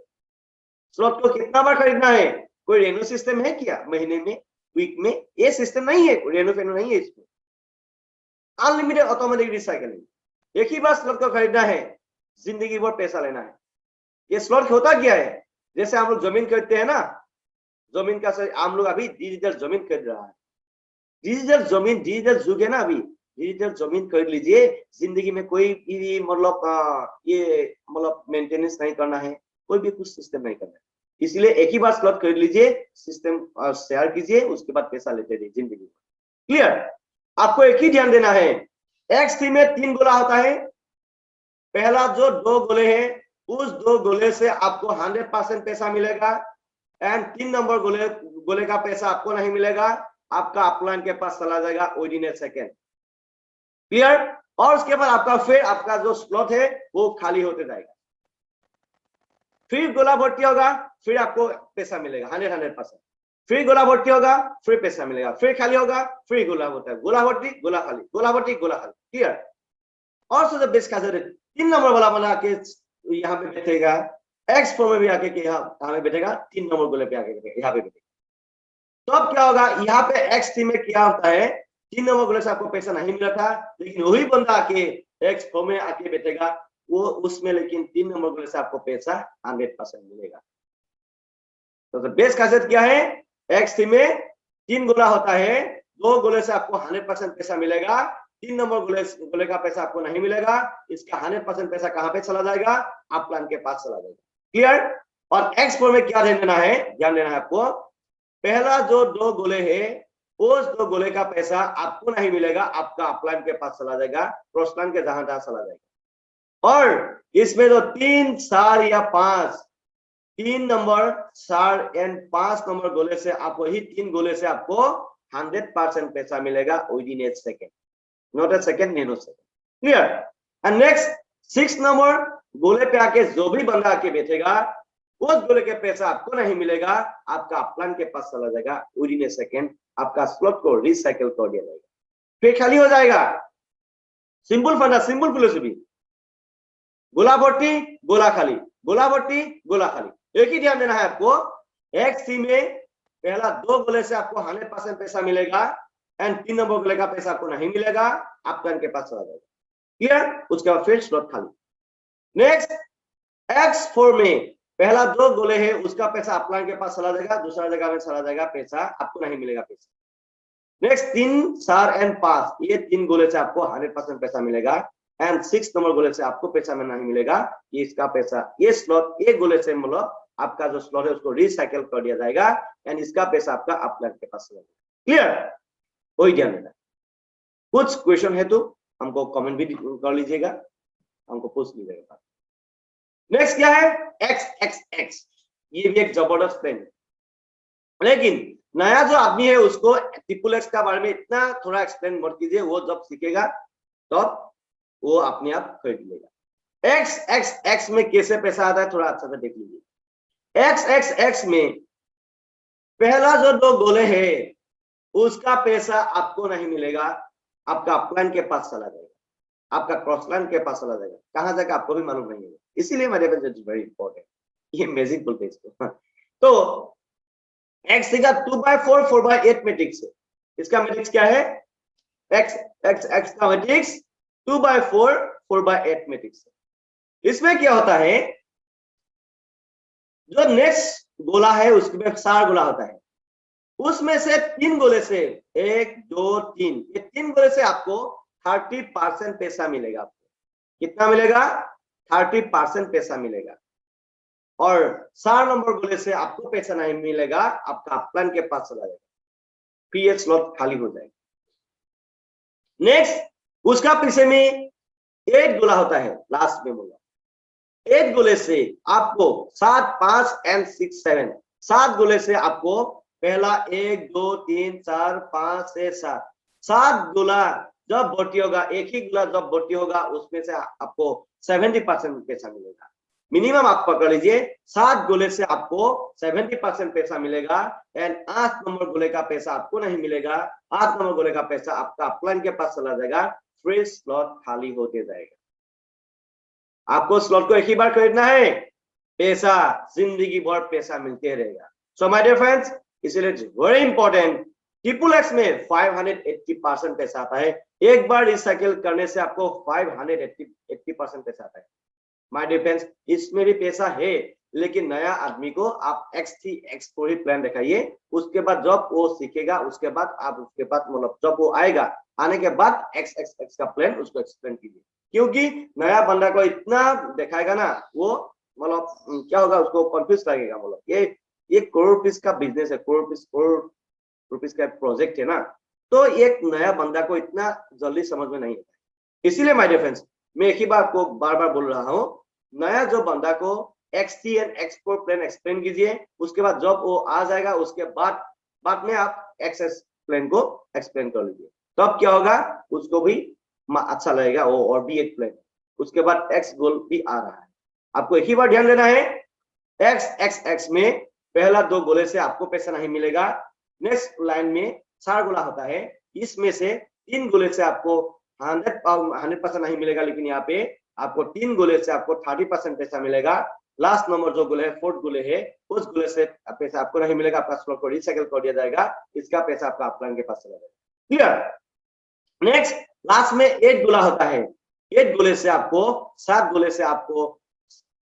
स्लॉट को कितना बार खरीदना है? कोई रेनो सिस्टम है क्या? महीने में, वीक में? ये सिस्टम नहीं है, रेनो फेनो नहीं है इसमें। Unlimited automatic recycling. एक ही बार स्लॉट को खरीदना है, जिंदगी भर पैसा लेना है। ये स्लॉट होता क्या है? जैसे हम लोग जमीन खरीदते हैं ना, जमीन का हम लोग अभी डिजिटल जमीन खरीद रहा है। डिजिटल जमीन, डिजिटल युग है ना अभी, डिजिटल जमीन खरीद लीजिए। जिंदगी में कोई भी मतलब ये मतलब मेंटेनेंस नहीं करना है, कोई भी कुछ सिस्टम नहीं करना है, इसलिए एक ही बार स्लॉट खरीद लीजिए, सिस्टम शेयर कीजिए, उसके बाद पैसा लेते रहिए जिंदगी में। क्लियर? आपको एक ही ध्यान देना है, X3 में 3 गोला होता है। पहला जो 2 गोले हैं, उस 2 गोले से आपको 100% पैसा मिलेगा, एंड 3 नंबर गोले का पैसा आपको नहीं मिलेगा, आपका अपलाइन के पास चला जाएगा with in A second. Clear? और उसके बाद आपका जो स्लॉट है वो खाली होते जाएगा, फिर गोला भर्ती होगा, फिर आपको पैसा मिलेगा 100%। फिर गोला भर्ती होगा, फिर पैसा मिलेगा, फिर खाली होगा, फिर गोला होता है, गोला भर्ती, गोला खाली, गोला भर्ती, गोला खाली। क्लियर? और बेस्ट का 3 नंबर वाला बना के यहाँ पे बैठेगा, एक्स फोर में भी आके कहाँ में बैठेगा, 3 नंबर गोले पे आके बैठेगा, यहाँ पे बैठेगा। तो अब क्या होगा, यहाँ पे एक्स थ्री में क्या होता है, 3 नंबर गोले से आपको पैसा नहीं मिला था, लेकिन वही बंदा आके एक्स फोर में आके बैठेगा, वो उसमें लेकिन 3 नंबर गोले से आपको पैसा 100% मिलेगा। तो बेस खासियत क्या है, एक्स थ्री में 3 गोला होता है, 2 गोले से आपको 100% पैसा मिलेगा, 3 नंबर गोले का पैसा आपको नहीं मिलेगा। इसका 100% पैसा कहां पे चला जाएगा, आप प्लान के पास चला जाएगा। क्लियर। और एक्स फोर में क्या ध्यान देना है, ध्यान देना है आपको, पहला जो 2 गोले है, उस 2 गोले का पैसा आपको नहीं मिलेगा, आपका अपलाइन के पास चला जाएगा, क्रॉस प्लान के जहां चला जाएगा। और इसमें जो 3, 4 या 5, 3 नंबर 4 एंड 5 नंबर गोले से आप वही 3 गोले से आपको 100% पैसा मिलेगा within A second, not a second, nano second. Clear. And next 6 number गोले पे आके जो भी बंदा आके बैठेगा, उस गोले के पैसा आपको नहीं मिलेगा, आपका अपलाइन के पास चला जाएगा विदिन ए सेकेंड, आपका स्लॉट को रिसाइकिल कर दिया जाएगा, फिर खाली हो जाएगा। सिंपल फंडा, सिंपल फिलोसफी, गोला भर्ती गोला खाली, गोला भर्ती गोला खाली। एक ही ध्यान देना है आपको, एक्स थ्री में पहला 2 गोले से आपको 100% पैसा मिलेगा, एंड 3 नंबर गोले का पैसा आपको नहीं मिलेगा, अपलाइन के पास चला जाएगा। क्लियर। उसके बाद फिर स्लॉट खाली। नेक्स्ट एक्स फोर में पहला 2 गोले है, उसका पैसा अपलाइन के पास चला जाएगा, दूसरा जगह में चला जाएगा, पैसा आपको नहीं मिलेगा पैसा। नेक्स्ट 3, 4 एंड 5, ये 3 गोले से आपको 100% पैसा मिलेगा, एंड 6 नंबर गोले से आपको पैसा में नहीं मिलेगा। ये इसका पैसा, ये स्लॉट एक गोले से मतलब आपका जो स्लॉट है उसको रिसाइकिल कर दिया जाएगा, एंड इसका पैसा आपका अपलाइन के पास चला जाएगा। क्लियर। वही ध्यान देना। कुछ क्वेश्चन है तो हमको कमेंट भी कर लीजिएगा, हमको पूछ लीजिएगा। नेक्स्ट क्या है, एक्स एक्स एक्स, ये भी एक जबरदस्त प्लान है, लेकिन नया जो आदमी है उसको ट्रिपल एक्स का बारे में इतना थोड़ा एक्सप्लेन मत कीजिए, वो जब सीखेगा तब तो वो अपने आप खरीद लेगा। एक्स एक्स एक्स में कैसे पैसा आता है, थोड़ा अच्छा से देख लीजिए। एक्स एक्स एक्स में पहला जो 2 गोले है, उसका पैसा आपको नहीं मिलेगा, आपका अपलाइन के पास चला जाएगा, आपका क्रॉस लाइन के पास चला जाएगा, कहां जाएगा आपको भी मालूम नहीं है। इसीलिए मेरे पास इट्स वेरी इंपॉर्टेंट, ये मैजिक बुल पेज को। तो एक्स का 2/4 4/8 मैट्रिक्स है, इसका मैट्रिक्स क्या है, एक्स एक्स एक्स का मैट्रिक्स 2/4 4/8 मैट्रिक्स है। इसमें क्या होता है, जो नेक्स्ट गोला है उसमें 4 गोला होता है, उसमें से 3 गोले से 1 2 3, ये 3 गोले से आपको 30% पैसा मिलेगा। आपको कितना मिलेगा, 30% पैसा मिलेगा। और 4 नंबर गोले से आपको पैसा नहीं मिलेगा, आपका अपलाइन के पास चला जाएगा, फिर ये स्लॉट खाली हो जाएगा। नेक्स्ट उसका पीछे में 8 गोला होता है, लास्ट में बोला 8 गोले से आपको 7 5 एंड 6 7, 7 गोले से आपको पहला 1 2 3 4 5 6 7, 7 गोला जब भर्ती होगा, एक ही गोला जब भर्ती होगा, उसमें से आपको 70% पैसा मिलेगा। मिनिमम आप पकड़ लीजिए, 7 गोले से आपको 70% पैसा मिलेगा, एंड 8 नंबर गोले का पैसा आपको नहीं मिलेगा, 8 नंबर गोले का पैसा आपका अपलाइन के पास चला जाएगा, फिर स्लॉट खाली होते जाएगा। आपको स्लॉट को एक ही बार खरीदना है, पैसा जिंदगी भर पैसा मिलते रहेगा। सो माय डियर फ्रेंड्स, इसलिए वेरी इंपॉर्टेंट, ट्रिपल एक्स में 580% पैसा आता है, एक बार रिसाइकिल करने से आपको 580% पैसा आता है। माय डियर फ्रेंड्स, इसमें भी पैसा है, लेकिन नया आदमी को आप X3 X4 ही प्लान दिखाइए, उसके बाद जब वो सीखेगा, उसके बाद आप उसके बाद मतलब जब वो आएगा, आने के बाद XXX का प्लान उसको एक्सप्लेन कीजिए, क्योंकि नया बंदा को इतना दिखाएगा ना, वो मतलब क्या होगा, उसको कंफ्यूज लगेगा। मतलब ये करोड़ रुपीस का बिजनेस है, करोड़ रुपीस का प्रोजेक्ट है ना, तो एक नया बंदा को इतना जल्दी समझ में नहीं आता। इसीलिए माय डियर फ्रेंड्स, मैं एक ही बात को बार बार बोल रहा हूँ, नया जो बंदा को X3 and X4 plan explain कीजिए, उसके बाद जब वो आ जाएगा, उसके बाद में आप XS प्लान को एक्सप्लेन कर लीजिए, तब क्या होगा, उसको भी अच्छा लगेगा वो, और भी एक प्लान, उसके बाद X गोल भी आ रहा है। आपको एक ही बार ध्यान देना है, XXX में पहला 2 गोले से आपको पैसा नहीं मिलेगा, नेक्स्ट लाइन में 4 गोला होता है, इसमें से 3 गोले से आपको 100% नहीं मिलेगा, लेकिन यहाँ पे आपको 3 गोले से आपको 30% पैसा मिलेगा, लास्ट नंबर जो गोले है, फोर्थ गोले है, उस गोले से पैसा आपको नहीं मिलेगा, आपका स्लॉट को रिसाइकल कर दिया जाएगा, इसका पैसा आपका अपलाइन के पास चला जाएगा। क्लियर। नेक्स्ट, लास्ट में 8 गोला होता है। 8 गोले से आपको 7 गोले से आपको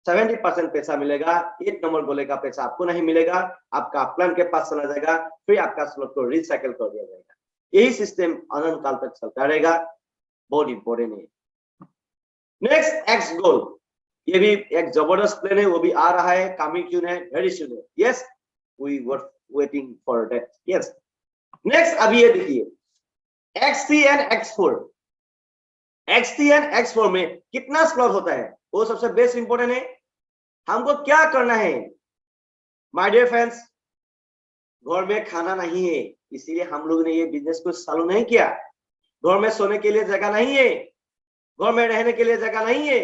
70% पैसा मिलेगा। 8 नंबर गोले का पैसा आपको नहीं मिलेगा, आपका अपलाइन के पास चला जाएगा, फिर आपका स्लॉट को रिसाइकल कर दिया जाएगा। यही सिस्टम अनंत काल तक चलता रहेगा, बहुत इंपॉर्टेंट है। नेक्स्ट, एक्स गोल, ये भी एक जबरदस्त प्लान है, वो भी आ रहा है, कमिंग सून है, वेरी सून है। Yes, we were waiting for that. Yes, next, अभी ये देखिए XT and X4। XT and X4 में कितना स्लॉट होता है, वो सबसे बेस्ट इंपॉर्टेंट है। हमको क्या करना है माय डियर फ्रेंड्स, घर में खाना नहीं है, इसीलिए हम लोग ने ये बिजनेस को चालू नहीं किया। घर में सोने के लिए जगह नहीं है, घर में रहने के लिए जगह नहीं है,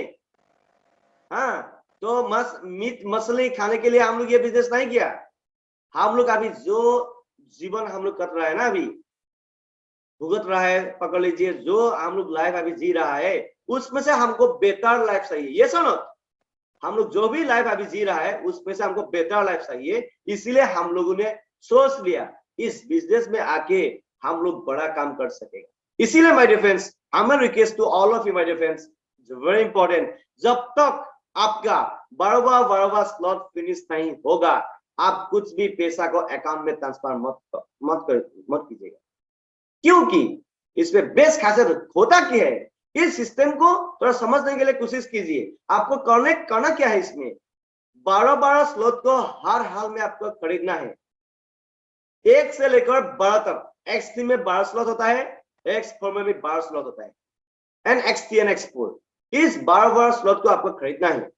हाँ, तो मीट मछली खाने के लिए हम लोग ये बिजनेस नहीं किया। हम लोग अभी जो जीवन हम लोग कर रहा है ना, अभी भुगत रहा है, पकड़ लीजिए, जो हम लोग लाइफ अभी जी रहा है, उसमें से हमको बेटर लाइफ चाहिए। ये सुनो, हम लोग जो भी लाइफ अभी जी रहा है उसमें से हमको बेटर लाइफ चाहिए, इसीलिए हम लोगों ने सोच लिया इस बिजनेस में आके हम लोग बड़ा काम कर सकेगा। इसीलिए my dear friends, I am request to all of you my dear friends, very important, जब तक आपका 12वां स्लॉट फिनिश नहीं होगा, आप कुछ भी पैसा को अकाउंट में ट्रांसफर मत कीजिएगा, क्योंकि इसमें बेस्ट खासियत होता क्या है, इस सिस्टम को थोड़ा समझने के लिए कोशिश कीजिए। आपको करना क्या है, इसमें 12 स्लॉट को हर हाल में आपको खरीदना है, 1 से लेकर 12 तक। X3 में 12 स्लॉट होता है, X4 में भी 12 स्लॉट होता है, एंड XT एंड X4, इस 12 स्लॉट को आपको खरीदना है।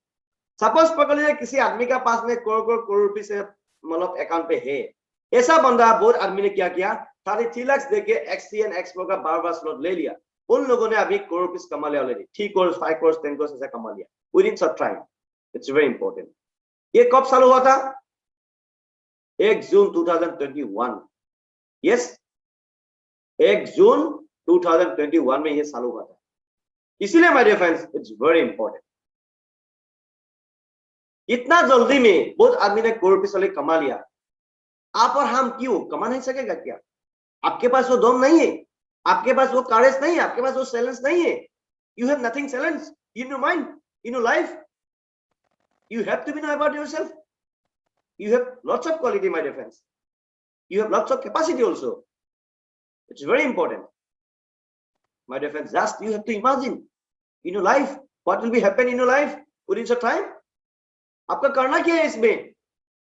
सपोज पकड़ लीजिए किसी आदमी का पास में करोड़ रुपए से मतलब अकाउंट पे है, ऐसा बंदा, बहुत आदमी ने क्या किया, 33 लाख देके XT एंड X4 का 12 स्लॉट ले लिया। उन लोगों ने अभी करोड़ रुपीस कमा लिया ऑलरेडी, 3 करोड़ 5 करोड़ 10 करोड़ ऐसा कमा लिया with in short time. It's very important. ये कब चालू हुआ था? 1 जून 2021। यस, 1 जून 2021 में ये चालू हुआ था। इसीलिए my dear friends, it's very important. इतना जल्दी में बहुत आदमी ने करोड़ रुपए वाले कमा लिया, आप और हम क्यों कमा नहीं सकेगा क्या? आपके पास वो दम नहीं है, आपके पास वो करेज नहीं है, आपके पास वो सेलेंस नहीं है। You have nothing silence in your mind, in your life. You have to be know about yourself. You have lots of quality, my dear friends. You have lots of capacity also. It's very important, my dear friends. Just you have to imagine in your life what will be happen in your life within some time. आपका करना क्या है इसमें?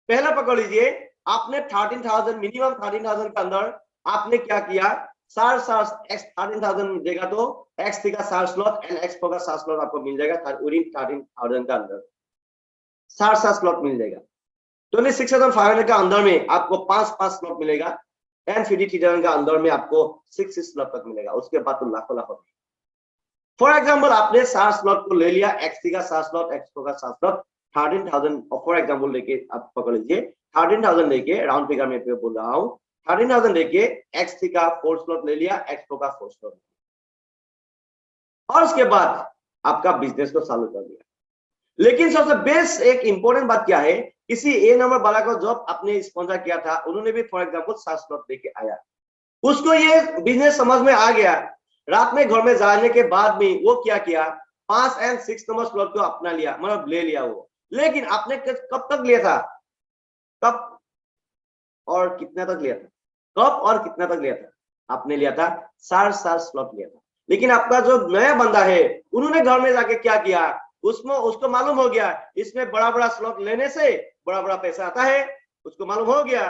पहला पकड़ लीजिए, आपने 13,000 minimum 13,000 के अंदर आपने क्या किया, 13,000 देगा तो X3 का 7 स्लॉट एंड X4 का 7 स्लॉट आपको मिल जाएगा विदिन 13,000 का अंदर। 7 स्लॉट मिल जाएगा। 26,500 का अंदर में आपको 5 स्लॉट मिलेगा, एंड 53,000 का अंदर में आपको 6 स्लॉट तक मिलेगा। उसके बाद तो लाखों। फॉर एग्जांपल, आपने 7 स्लॉट को ले लिया, X3 का 7 स्लॉट, X4 का 7 स्लॉट, 13,000 फॉर एग्जांपल लेके आप पकड़ लीजिए, 13,000 लेके राउंड फिगर में बोल रहा हूँ, 13,000 लेके X3 का 4 स्लॉट ले लिया, X4 का 4 स्लॉट, और उसके बाद आपका बिजनेस को चालू कर दिया। लेकिन सबसे बेस्ट एक इंपॉर्टेंट बात क्या है, किसी ए नंबर वाला को जॉब आपने स्पॉन्सर किया था, उन्होंने भी फॉर एग्जांपल 7 स्लॉट लेके आया, उसको ये बिजनेस समझ में आ गया। रात में घर में जाने के बाद में वो क्या किया, 5 एंड 6 नंबर स्लॉट को अपना लिया, मतलब ले लिया वो। लेकिन आपने कब तक लिया था, कब और कितना तक लिया था, कब और कितना तक लिया था? आपने लिया था 7 स्लॉट लिया था। लेकिन आपका जो नया बंदा है, उन्होंने घर में जाके क्या किया, उसको मालूम हो गया इसमें बड़ा स्लॉट लेने से बड़ा पैसा आता है, उसको मालूम हो गया।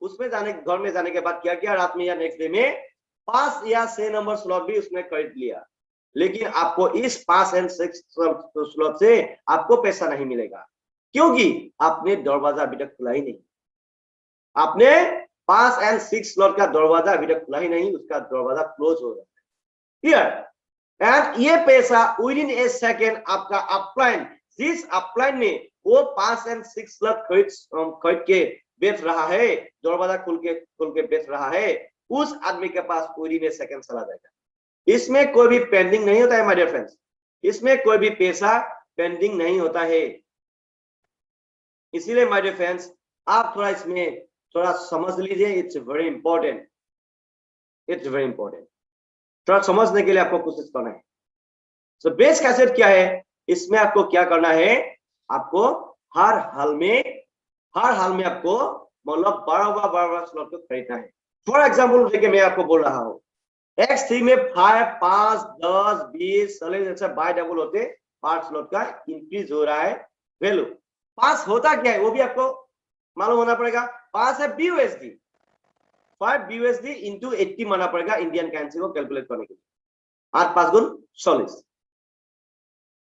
उसमें घर में जाने के बाद क्या किया, रात में या नेक्स्ट डे में 5 या 6 नंबर स्लॉट भी उसने खरीद लिया। लेकिन आपको इस 5 एंड 6 स्लॉट से आपको पैसा नहीं मिलेगा, क्योंकि आपने दरवाजा अभी तक खुला ही नहीं। आपने 5 एंड 6 स्लॉट का दरवाजा अभी तक खुला ही नहीं, उसका दरवाजा क्लोज हो रहा है। क्लियर? एंड ये पैसा विदिन ए सेकेंड आपका अपलाइन, जिस अपलाइन में वो 5 एंड 6 स्लॉट खरीद के बेच रहा है, दरवाजा खुल के बेच रहा है, उस आदमी के पास विदिन ए सेकेंड चला जाएगा। इसमें कोई भी पेंडिंग नहीं होता है माय डियर फ्रेंड्स, इसमें कोई भी पैसा पेंडिंग नहीं होता है। इसीलिए माय डियर फ्रेंड्स, आप थोड़ा इसमें थोड़ा समझ लीजिए। It's very important, it's very important. थोड़ा समझने के लिए आपको कोशिश करना है। सो बेस कैसेट क्या है, इसमें आपको क्या करना है, आपको हर हाल में आपको मतलब 12 स्लॉट को खरीदना है। फॉर एग्जाम्पल देखिए, मैं आपको बोल रहा हूँ X3 में 5, 5, 10, 20, 40 जैसे बाय डबल होते 5 स्लॉट का इंक्रीज हो रहा है वैल्यू। 5 होता क्या है वो भी आपको मालूम होना पड़ेगा। 5 है BUSD, 5 BUSD इंटू 80 माना पड़ेगा इंडियन करेंसी को कैलकुलेट करने के लिए। 8 5 गुण 40,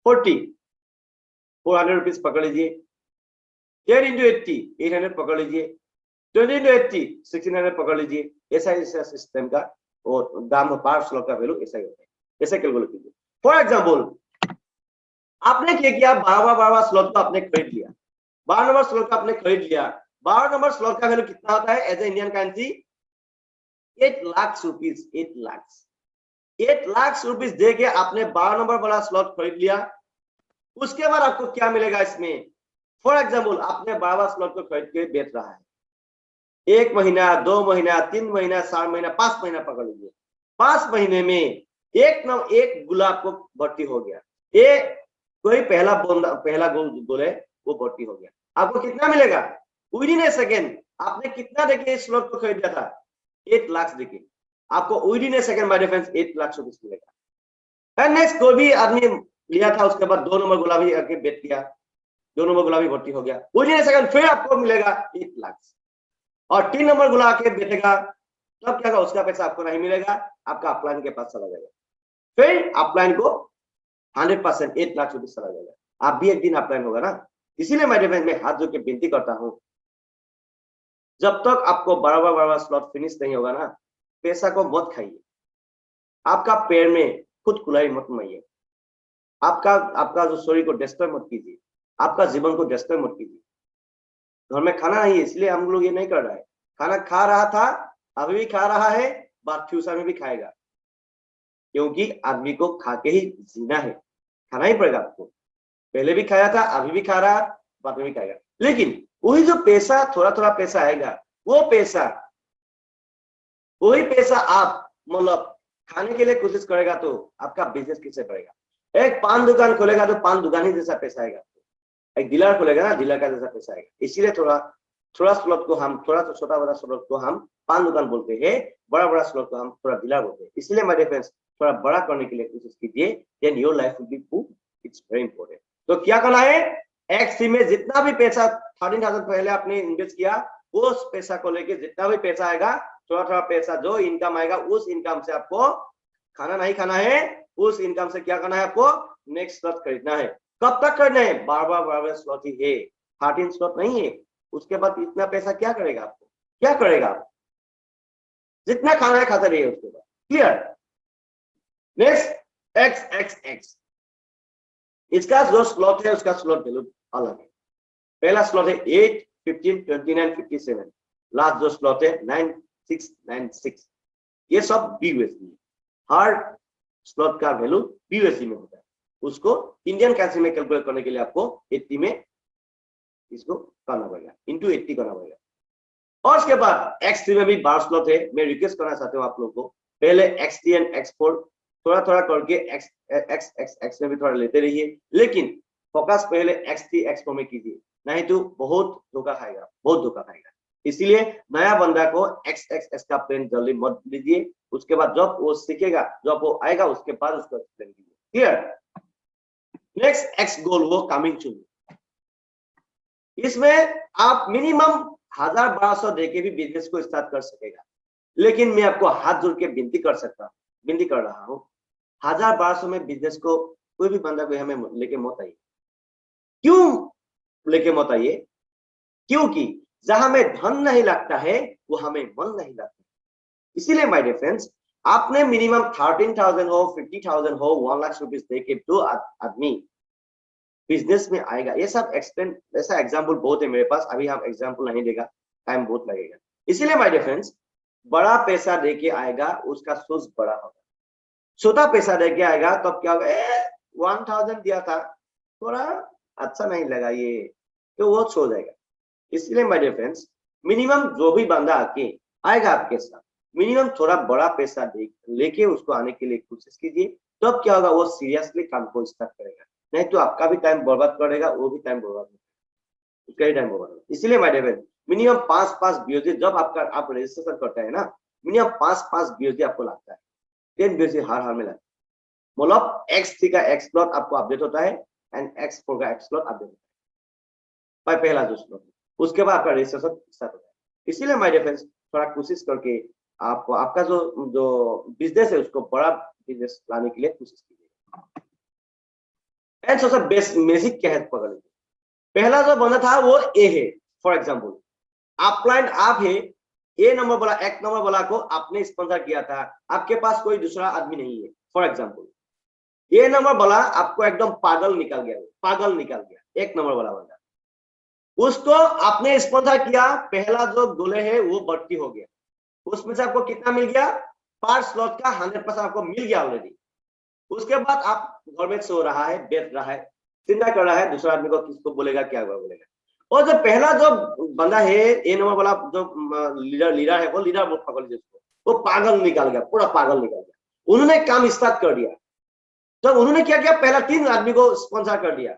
40, 400 रुपीज पकड़ लीजिए। 10 इंटू 80, 800 पकड़ लीजिए। 20 इंटू 80, 1600 पकड़ लीजिए। ऐसा सिस्टम का और दाम पर स्लॉट का वैल्यू ऐसा ही होता है, ऐसे कैलकुलेट कीजिए। फॉर एग्जांपल आपने क्या किया, 12 स्लॉट को आपने खरीद लिया, 12 नंबर स्लॉट का आपने खरीद लिया। 12 नंबर स्लॉट का वैल्यू कितना होता है as a Indian currency? 8 lakh rupees, 8 lakh rupees दे के आपने 12 नंबर वाला स्लॉट खरीद लिया। उसके बाद आपको क्या मिलेगा इसमें? फॉर एग्जाम्पल आपने 12 स्लॉट को खरीद के बेच रहा है, 1 महीना, 2 महीना, 3 महीना, 4 महीना, 5 महीना पकड़ लीजिए। 5 महीने में एक गुलाब को भर्ती हो गया, ये कोई पहला गोल है वो भर्ती हो गया। आपको कितना मिलेगा विद इन ए सेकेंड? आपने कितना देखे इस स्लॉट को खरीदा था? 8 लाख देखे, आपको with in A second by difference 8 lakh rupees मिलेगा। एंड नेक्स्ट कोई भी आदमी लिया था, उसके बाद 2 नंबर गुलाबी आके बेच दिया, 2 नंबर गुलाबी भर्ती हो गया, विद इन ए सेकेंड फिर आपको मिलेगा 8 लाख। और 3 नंबर गुला के बेचेगा, तब क्या होगा? उसका पैसा आपको नहीं मिलेगा, आपका अपलाइन के पास चला जाएगा। फिर अपलाइन को 100% 8 लाख रुपीज चला जाएगा। आप भी एक दिन अपलाइन होगा ना। इसीलिए मैं हाथ जोड़ के विनती करता हूं, जब तक आपको 12 स्लॉट फिनिश नहीं होगा ना, पैसा को मत खाइए, आपका पैर में खुद कुल्हाड़ी मत मारिए, आपका जो शरीर को डिस्टर्ब मत कीजिए, आपका जीवन को डिस्टर्ब मत कीजिए। घर में खाना नहीं है इसलिए हम लोग ये नहीं कर रहा है। खाना खा रहा था, अभी भी खा रहा है, बात फ्यूचर में भी खाएगा, क्योंकि आदमी को खा के ही जीना है, खाना ही पड़ेगा आपको। पहले भी खाया था, अभी भी खा रहा, बाद में भी खाएगा। लेकिन वही जो पैसा, थोड़ा थोड़ा पैसा आएगा, वो पैसा, वही पैसा आप मतलब खाने के लिए कोशिश करेगा तो आपका बिजनेस किससे बढ़ेगा? एक पान दुकान खोलेगा तो पान दुकान ही जैसा पैसा आएगा, एक डीलर खोलेगा ना, डीलर का जैसा पैसा आएगा। इसीलिए थोड़ा स्लॉट को हम, थोड़ा छोटा बड़ा स्लॉट को हम पान दुकान बोलते हैं, बड़ा स्लॉट को हम थोड़ा डीलर बोलते हैं। इसलिए मेरे फ्रेंड्स थोड़ा बड़ा करने के लिए कोशिश कीजिए, then your life will be good. It's very important. तो क्या करना है, X3 में जितना भी पैसा 13,000 पहले आपने इन्वेस्ट किया, उस पैसा को लेके जितना भी पैसा आएगा, थोड़ा पैसा जो इनकम आएगा, उस इनकम से आपको खाना नहीं खाना है, उस इनकम से क्या करना है, आपको नेक्स्ट स्लॉट खरीदना है। कब तक करना है? 12 स्लॉट ही है, 13 स्लॉट नहीं है। उसके बाद इतना पैसा क्या करेगा? आपको क्या करेगा? आप जितना खाना है खाते रहिए उसके बाद। क्लियर? नेक्स्ट XXX, इसका जो स्लॉट है उसका स्लॉट वैल्यू अलग है। पहला स्लॉट है 8, 15, 29, 57। लास्ट जो स्लॉट है 9696, ये सब BUSD है। हर स्लॉट का वैल्यू BUSD में होता है, उसको इंडियन करेंसी में कैलकुलेट करने के लिए आपको 80 में इसको करना पड़ेगा, इंटू 80 करना पड़ेगा। और उसके बाद X3 में भी 12 स्लॉट है। मैं रिक्वेस्ट करना चाहता हूँ आप लोगों को, पहले X3 एंड X4 थोड़ा करके X में भी थोड़ा लेते रहिए, लेकिन फोकस पहले X3 X4 में कीजिए, नहीं तो बहुत धोखा खाएगा। इसीलिए नया बंदा को XXX का प्लान जल्दी मत दीजिए। उसके बाद जब वो सीखेगा, जब वो आएगा, उसके बाद उसको एक्सप्लेन कीजिए। क्लियर? नेक्स्ट X गोल वो कमिंग सून। इसमें आप मिनिमम 1000-1200 देके भी बिजनेस को स्टार्ट कर सकेगा, लेकिन मैं आपको हाथ जोड़ के विनती कर रहा हूँ, 1000-1200 में बिजनेस को कोई भी बंदा को हमें लेके मत आइए। क्यों लेके मत आइए? क्योंकि जहां में धन नहीं लगता है, वो हमें मन नहीं लगता। इसीलिए माय डियर फ्रेंड्स, आपने मिनिमम 13,000 हो, 50,000 हो, 1 लाख रुपीज देके दो आदमी बिजनेस में आएगा। ये सब एक्सप्लेन, ऐसा एग्जांपल बहुत है मेरे पास, अभी हम एग्जांपल नहीं देगा, टाइम बहुत लगेगा। इसीलिए माय डियर फ्रेंड्स, बड़ा पैसा देके आएगा उसका सोच बड़ा होगा, छोटा पैसा देके आएगा तब क्या होगा, 1000 दिया था, थोड़ा अच्छा नहीं लगा, ये तो वो छो जाएगा। इसलिए माय डियर फ्रेंड्स, मिनिमम जो भी बंदा आके आएगा आपके साथ, मिनिमम थोड़ा बड़ा पैसा लेके उसको आने के लिए कोशिश कीजिए। तब तो क्या होगा, वो सीरियसली काम को स्टार्ट करेगा। नहीं तो आपका भी टाइम बर्बाद करेगा, वो भी टाइम बर्बाद करेगा, उसका ही टाइम बर्बाद होगा। इसलिए my dear friends, minimum 5 BOG जब आप रजिस्ट्रेशन करते हैं ना, मिनिमम 5 बीओजी आपको लगता है, 10 बीओजी हर में लगता है। मतलब X3 का X स्लॉट आपको अपडेट होता है एंड X4 का X स्लॉट अपडेट होता है, पहला जो स्लॉट, उसके बाद आपका रजिस्ट्रेशन स्टार्ट होता है। इसीलिए माय डियर फ्रेंड्स, थोड़ा कोशिश करके आपको आपका जो जो बिजनेस है उसको बड़ा बिजनेस लाने के लिए कोशिश कीजिए। एंड सबसे बेस्ट बेसिक क्या है पकड़ लीजिए। पहला जो बना था वो ए है। फॉर एग्जांपल, अपलाइन आप है, ए नंबर वाला, एक नंबर वाला को आपने स्पॉन्सर किया था, आपके पास कोई दूसरा आदमी नहीं है। फॉर एग्जांपल, ये नंबर वाला आपको एकदम पागल निकल गया, एक नंबर वाला बंदा, उसको आपने स्पॉन्सर किया, पहला जो गोले है वो बढ़ती हो गया, उसमें से आपको कितना मिल गया, 5 स्लॉट का 100% आपको मिल गया ऑलरेडी। उसके बाद आप घर में सो रहा है, बैठ रहा है, चिंता कर रहा है दूसरा आदमी को किसको बोलेगा, क्या बोलेगा। और जो पहला जो बंदा है, ए नंबर वाला जो लीडर है, वो लीडर पकड़ लीजिए उसको, वो पागल निकाल गया, पूरा पागल निकाल गया। उन्होंने काम स्टार्ट कर दिया। तो उन्होंने क्या किया, पहला 3 आदमी को स्पॉन्सर कर दिया।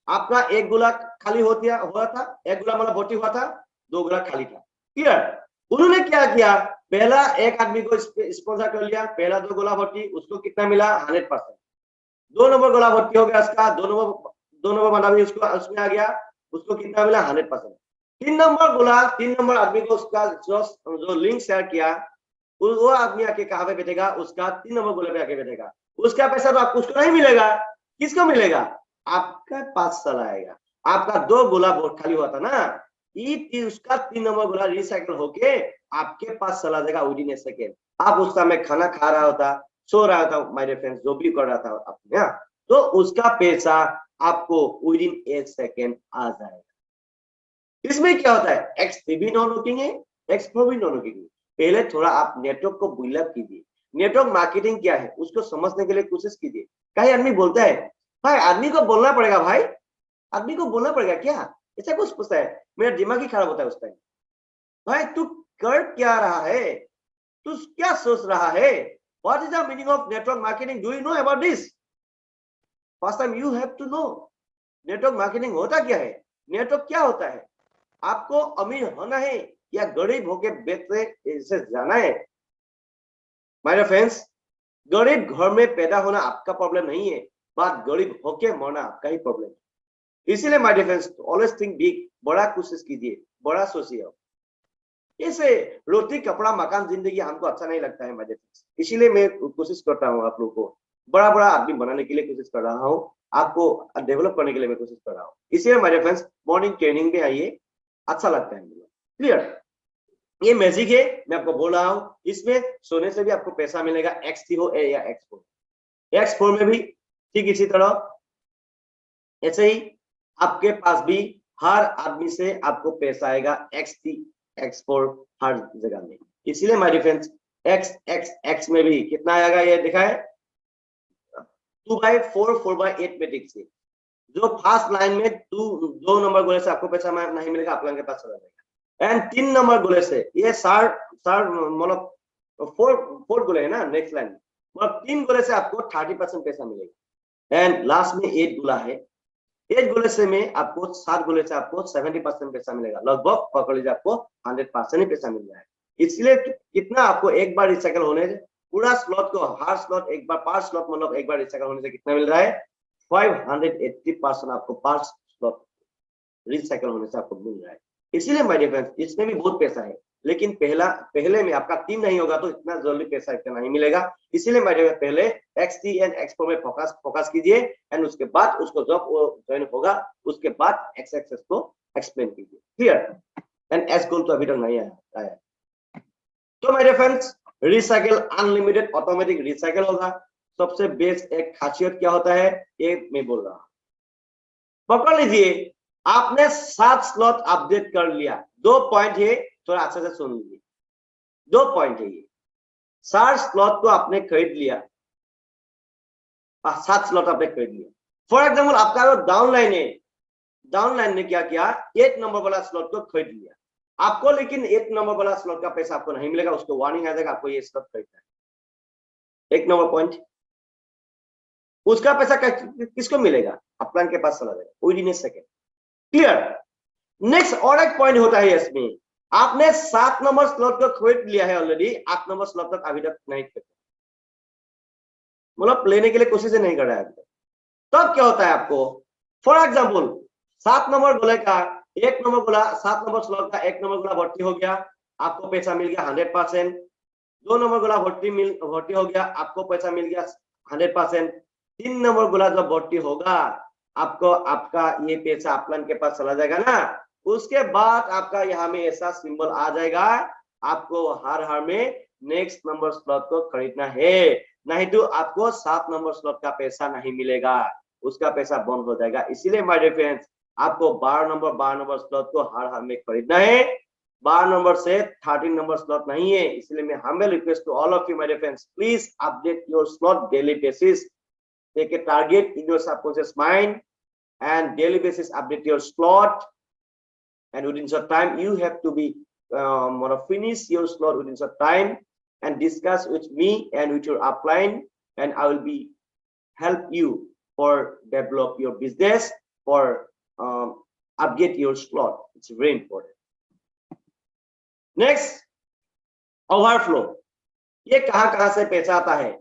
आपका एक गोला खाली हुआ था, एक गोला मतलब भर्ती हुआ था, 2 गोला खाली था। क्लियर? उन्होंने क्या किया, पहला एक आदमी को स्पॉन्सर कर लिया, पहला 2 गोला भर्ती, उसको कितना मिला, 100%। 2 नंबर गोला भर्ती हो गया उसका, 2 नंबर बंदा भी उसको उसमें आ गया, उसको कितना मिला, 100%। 3 नंबर गोला, 3 नंबर आदमी को उसका जो लिंक शेयर किया, वो आदमी आके कहाँ पे बैठेगा, उसका 3 नंबर गोले पे आके बैठेगा। उसका पैसा तो आपको उसको नहीं मिलेगा, किसको मिलेगा, आपका पास चला आएगा। आपका 2 गोला बहुत खाली हुआ था ना, उसका 3 नंबर गोला रिसाइकल होके आपके पास चला जाएगा विदिन ए सेकेंड। आप उस समय खाना खा रहा होता, सो रहा था, माय डियर फ्रेंड्स, जो भी कर रहा था अपने यहाँ, तो उसका पैसा आपको विदिन ए सेकेंड आ जाएगा। इसमें क्या होता है, X3 भी नॉन वर्किंग है, X4 भी नॉन वर्किंग है। पहले थोड़ा आप नेटवर्क को बिल्डअप कीजिए। नेटवर्क मार्केटिंग क्या है उसको समझने के लिए कोशिश कीजिए। कई आदमी बोलता है, भाई आदमी को बोलना पड़ेगा, भाई आदमी को बोलना पड़ेगा क्या, ऐसा कुछ पूछता है, मेरा दिमाग ही खराब होता है उस टाइम। भाई तू कर क्या रहा है, तू क्या सोच रहा है, what is the meaning of network marketing, do you know about this? First time you have to know network marketing होता क्या है, नेटवर्क क्या होता है। आपको अमीर होना है या गरीब होके बेचने से जाना है। माय डियर फ्रेंड्स, गरीब घर में पैदा होना आपका प्रॉब्लम नहीं है, बात गरीब होके मरना आपका ही प्रॉब्लम है। इसीलिए my dear friends, always think big, बड़ा कोशिश कीजिए, बड़ा सोचिए। ऐसे रोटी कपड़ा मकान जिंदगी हमको अच्छा नहीं लगता है माय डियर फ्रेंड्स, इसीलिए मैं कोशिश करता हूँ आप लोगों को बड़ा बड़ा आदमी बनाने के लिए कोशिश कर रहा हूँ, आपको डेवलप करने के लिए मैं कोशिश कर रहा हूँ। इसीलिए my dear friends, morning training में आइए, अच्छा लगता है मुझे। क्लियर? ये मैजिक है, मैं आपको बोल रहा हूँ, इसमें सोने से भी आपको पैसा मिलेगा, X3 हो या X4। X4 में भी ठीक इसी तरह ऐसे ही आपके पास भी हर आदमी से आपको पैसा आएगा, X3 X4 हर जगह में। इसीलिए माय डियर फ्रेंड्स, X में भी कितना आएगा, ये दिखा है 2/4 4/8 मैट्रिक्स से। जो फर्स्ट लाइन में 2 नंबर गोले से आपको पैसा नहीं मिलेगा, आप लोगों के पास चला जाएगा। एंड 3 नंबर गोले से, ये सर मतलब 4 गोले है ना, नेक्स्ट लाइन मतलब 3 गोले से आपको 30% पैसा मिलेगा। एंड लास्ट में 8 गोला है, 8 गोले से में आपको 7 गोले से आपको 70% पैसा मिलेगा। लगभग पकड़ लीजिए आपको 100% ही पैसा मिल रहा है। इसलिए कितना आपको एक बार रिसाइकल होने से, पूरा स्लॉट को हर स्लॉट एक बार, 5 स्लॉट मतलब एक बार रिसाइकल होने से कितना मिल रहा है, 580% आपको 5 स्लॉट रिसाइकल होने से आपको मिल रहा है। इसीलिए माय डियर फ्रेंड्स, इसमें भी बहुत पैसा है, लेकिन पहले में आपका टीम नहीं होगा तो इतना जल्दी पैसा इतना नहीं मिलेगा। इसीलिए माय डियर, पहले X3 एंड X4 में फोकस कीजिए एंड उसके बाद उसको जब वो ज्वाइन होगा उसके बाद X को एक्सप्लेन कीजिए। क्लियर? एंड S गोल तो अभी तक नहीं आया। तो my dear friends, recycle unlimited automatic recycle होगा। सबसे बेस्ट एक खासियत क्या होता है, ये मैं बोल रहा हूं, पकड़ लीजिए, आपने 7 स्लॉट अपडेट कर लिया। 2 पॉइंट है, थोड़ा अच्छे से सुन लीजिए, 2 पॉइंट है ये। 7 स्लॉट को आपने खरीद लिया, 7 स्लॉट आपने खरीद लिया। फॉर एग्जाम्पल आपका जो डाउनलाइन है, डाउनलाइन ने क्या किया, 8 नंबर वाला स्लॉट को खरीद लिया आपको, लेकिन 8 नंबर वाला स्लॉट का पैसा आपको नहीं मिलेगा, उसको वार्निंग आ जाएगा आपको ये स्लॉट खरीदना है। 1 नंबर पॉइंट, उसका पैसा किसको मिलेगा, अपलाइन के पास चला जाएगा विदिन ए सेकंड। क्लियर। नेक्स्ट और एक पॉइंट होता है इसमें, आपने 7 नंबर स्लॉट को खरीद लिया है ऑलरेडी, 8 नंबर स्लॉट तक अभी तक नहीं खरीदा, मतलब लेने के लिए कोशिश नहीं कर रहा है अभी तक। तब क्या होता है आपको, फॉर एग्जाम्पल 7 नंबर गोले का 1 नंबर गोला, 7 नंबर स्लॉट का 1 नंबर गोला भर्ती हो गया, आपको पैसा मिल गया 100%। 2 नंबर गोला भर्ती हो गया, आपको पैसा मिल गया 100%। 3 नंबर गोला जब भर्ती होगा आपको, आपका ये पैसा अपलाइन के पास चला जाएगा ना, उसके बाद आपका यहाँ में ऐसा सिंबल आ जाएगा, आपको हर में नेक्स्ट नंबर स्लॉट को खरीदना है, नहीं तो आपको 7 नंबर स्लॉट का पैसा नहीं मिलेगा, उसका पैसा बंद हो जाएगा। इसीलिए माय डियर फ्रेंड्स, आपको 12 नंबर स्लॉट को हर में खरीदना है, 12 नंबर से 13 नंबर स्लॉट नहीं है। इसलिए मैं humble request to all of you my dear friends, please update your slot daily basis, take a target in your subconscious mind and daily basis update your slot, and within short time you have to be finish your slot within short time and discuss with me and with your upline, and I will be help you for develop your business, for update your slot. It's very important. Next, overflow, ये कहां से पैसा आता है,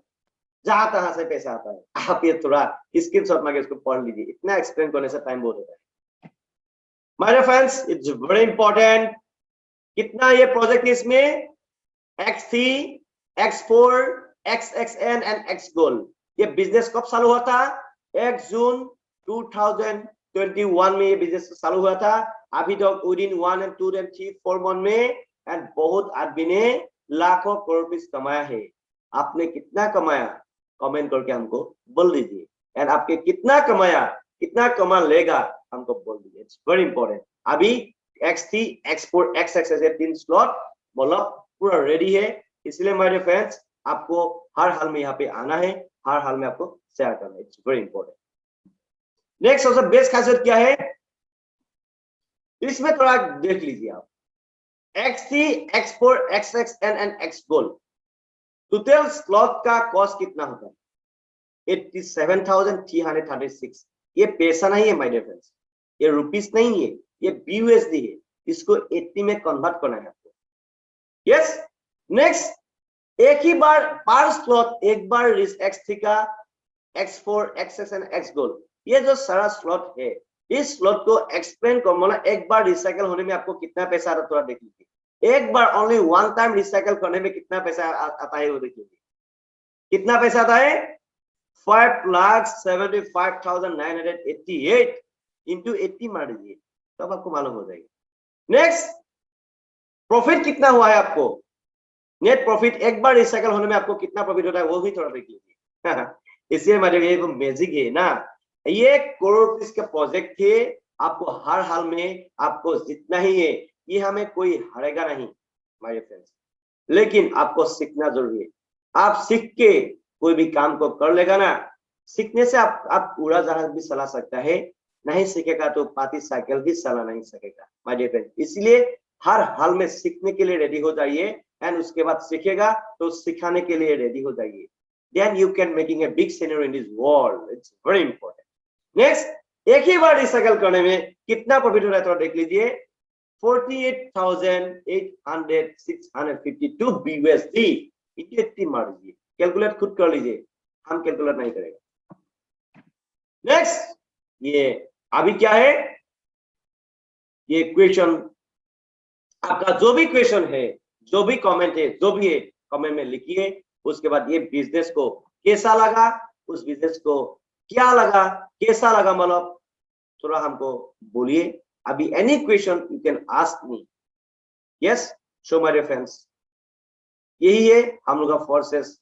जहां तहां से पैसा आता है। आप ये थोड़ा स्क्रीनशॉट मार के इसको पढ़ लीजिए, इतना एक्सप्लेन करने से टाइम बहुत होता है। My dear friends, it's very important. कितना ये प्रोजेक्ट है इसमें, X3, X4, XXN and XGold। ये बिजनेस कब चालू हुआ था, 1 जून 2021 में ये बिजनेस चालू हुआ था। अभी तक विदिन 1 and 2 and 3 4 मंथ में एंड बहुत आदमी ने लाखों करोड़ रुपए कमाया है। आपने कितना कमाया कमेंट करके हमको बोल दीजिए, एंड आपके कितना कमाया, कितना कमा लेगा हमको बोल दीजिए। It's very important. अभी X3, X4, XXS ये 3 स्लॉट मतलब पूरा रेडी है। इसलिए माय डियर फ्रेंड्स, आपको हर हाल में यहाँ पे आना है, हर हाल में आपको शेयर करना है। It's very important. नेक्स्ट सबसे बेस्ट खासियत क्या है, इसमें थोड़ा देख लीजिए आप, X3, X4, XXN and XGold total slot का कॉस्ट कितना होता है, 87,336। ये पैसा नहीं है माय डियर फ्रेंड्स, ये रुपीस नहीं है, ये BUSD है। इसको 80 में कन्वर्ट करना है आपको। यस। नेक्स्ट, एक ही बार पर स्लॉट एक बार X3 का, X4, XXN, XGold, ये जो सारा स्लॉट है, इस स्लॉट को एक्सप्लेन कर, मतलब एक बार रिसाइकल होने में आपको कितना पैसा आता है थोड़ा देख लीजिए। एक बार ओनली वन टाइम रिसाइकल करने में कितना पैसा आता है वो देखिए। कितना पैसा आता है, 5,75,988 इंटू 80 मार दीजिए, तब आपको मालूम हो जाएगा। नेक्स्ट, प्रॉफिट कितना हुआ है आपको, नेट प्रॉफिट एक बार रिसाइकल होने में आपको कितना प्रॉफिट होता है वो भी थोड़ा देख लीजिए। इसलिए मेरे ये मैजिक है ना, ये करोड़ रुपीस का प्रोजेक्ट है। आपको हर हाल में आपको जितना ही है, ये हमें कोई हरेगा नहीं माय फ्रेंड्स, लेकिन आपको सीखना जरूरी है। आप सीख के कोई भी काम को कर लेगा ना, सीखने से आप पूरा जहाज भी चला सकता है, नहीं सीखेगा तो पाती साइकिल भी चला नहीं सकेगा माय डियर फ्रेंड। इसलिए हर हाल में सीखने के लिए रेडी हो जाइए, एंड उसके बाद सीखेगा तो सिखाने के लिए रेडी हो जाइए। Then you can making a big scenario in this world. It's very important. Next, एक ही बार रिसाइकल करने में कितना प्रॉफिट हो रहा है तो देख लीजिए, 48,652 BUSD। इतनी मार लीजिए, कैलकुलेट खुद कर लीजिए, हम कैलकुलेट नहीं करेगा। नेक्स्ट, ये अभी क्या है, ये क्वेश्चन, आपका जो भी क्वेश्चन है, जो भी कमेंट है, जो भी है कमेंट में लिखिए। उसके बाद ये बिजनेस को कैसा लगा, उस बिजनेस को क्या लगा, कैसा लगा, मतलब थोड़ा हमको बोलिए। अभी any question you can ask me. Yes, so my dear friends, यही है हम लोग का फोर्सेस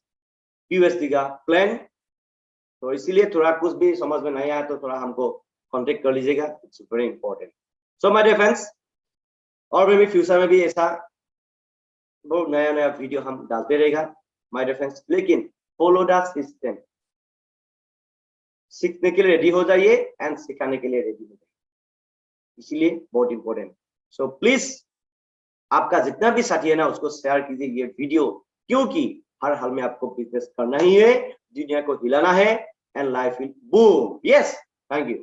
BUSD का प्लान। तो इसीलिए थोड़ा कुछ भी समझ में नहीं आया तो थोड़ा हमको कांटेक्ट कर लीजिएगा। It's very important. So my dear friends, और भी फ्यूचर में भी ऐसा बहुत नया नया वीडियो हम डालते रहेगा माय डियर फ्रेंड्स, लेकिन फॉलो द सिस्टम। सीखने के लिए रेडी हो जाइए एंड सिखाने के लिए रेडी हो जाइए। इसलिए बहुत इंपॉर्टेंट। सो प्लीज आपका जितना भी साथी है ना उसको शेयर कीजिए ये वीडियो, क्योंकि हर हाल में आपको बिजनेस करना ही है, दुनिया को हिलाना है, and life will boom. Yes, thank you.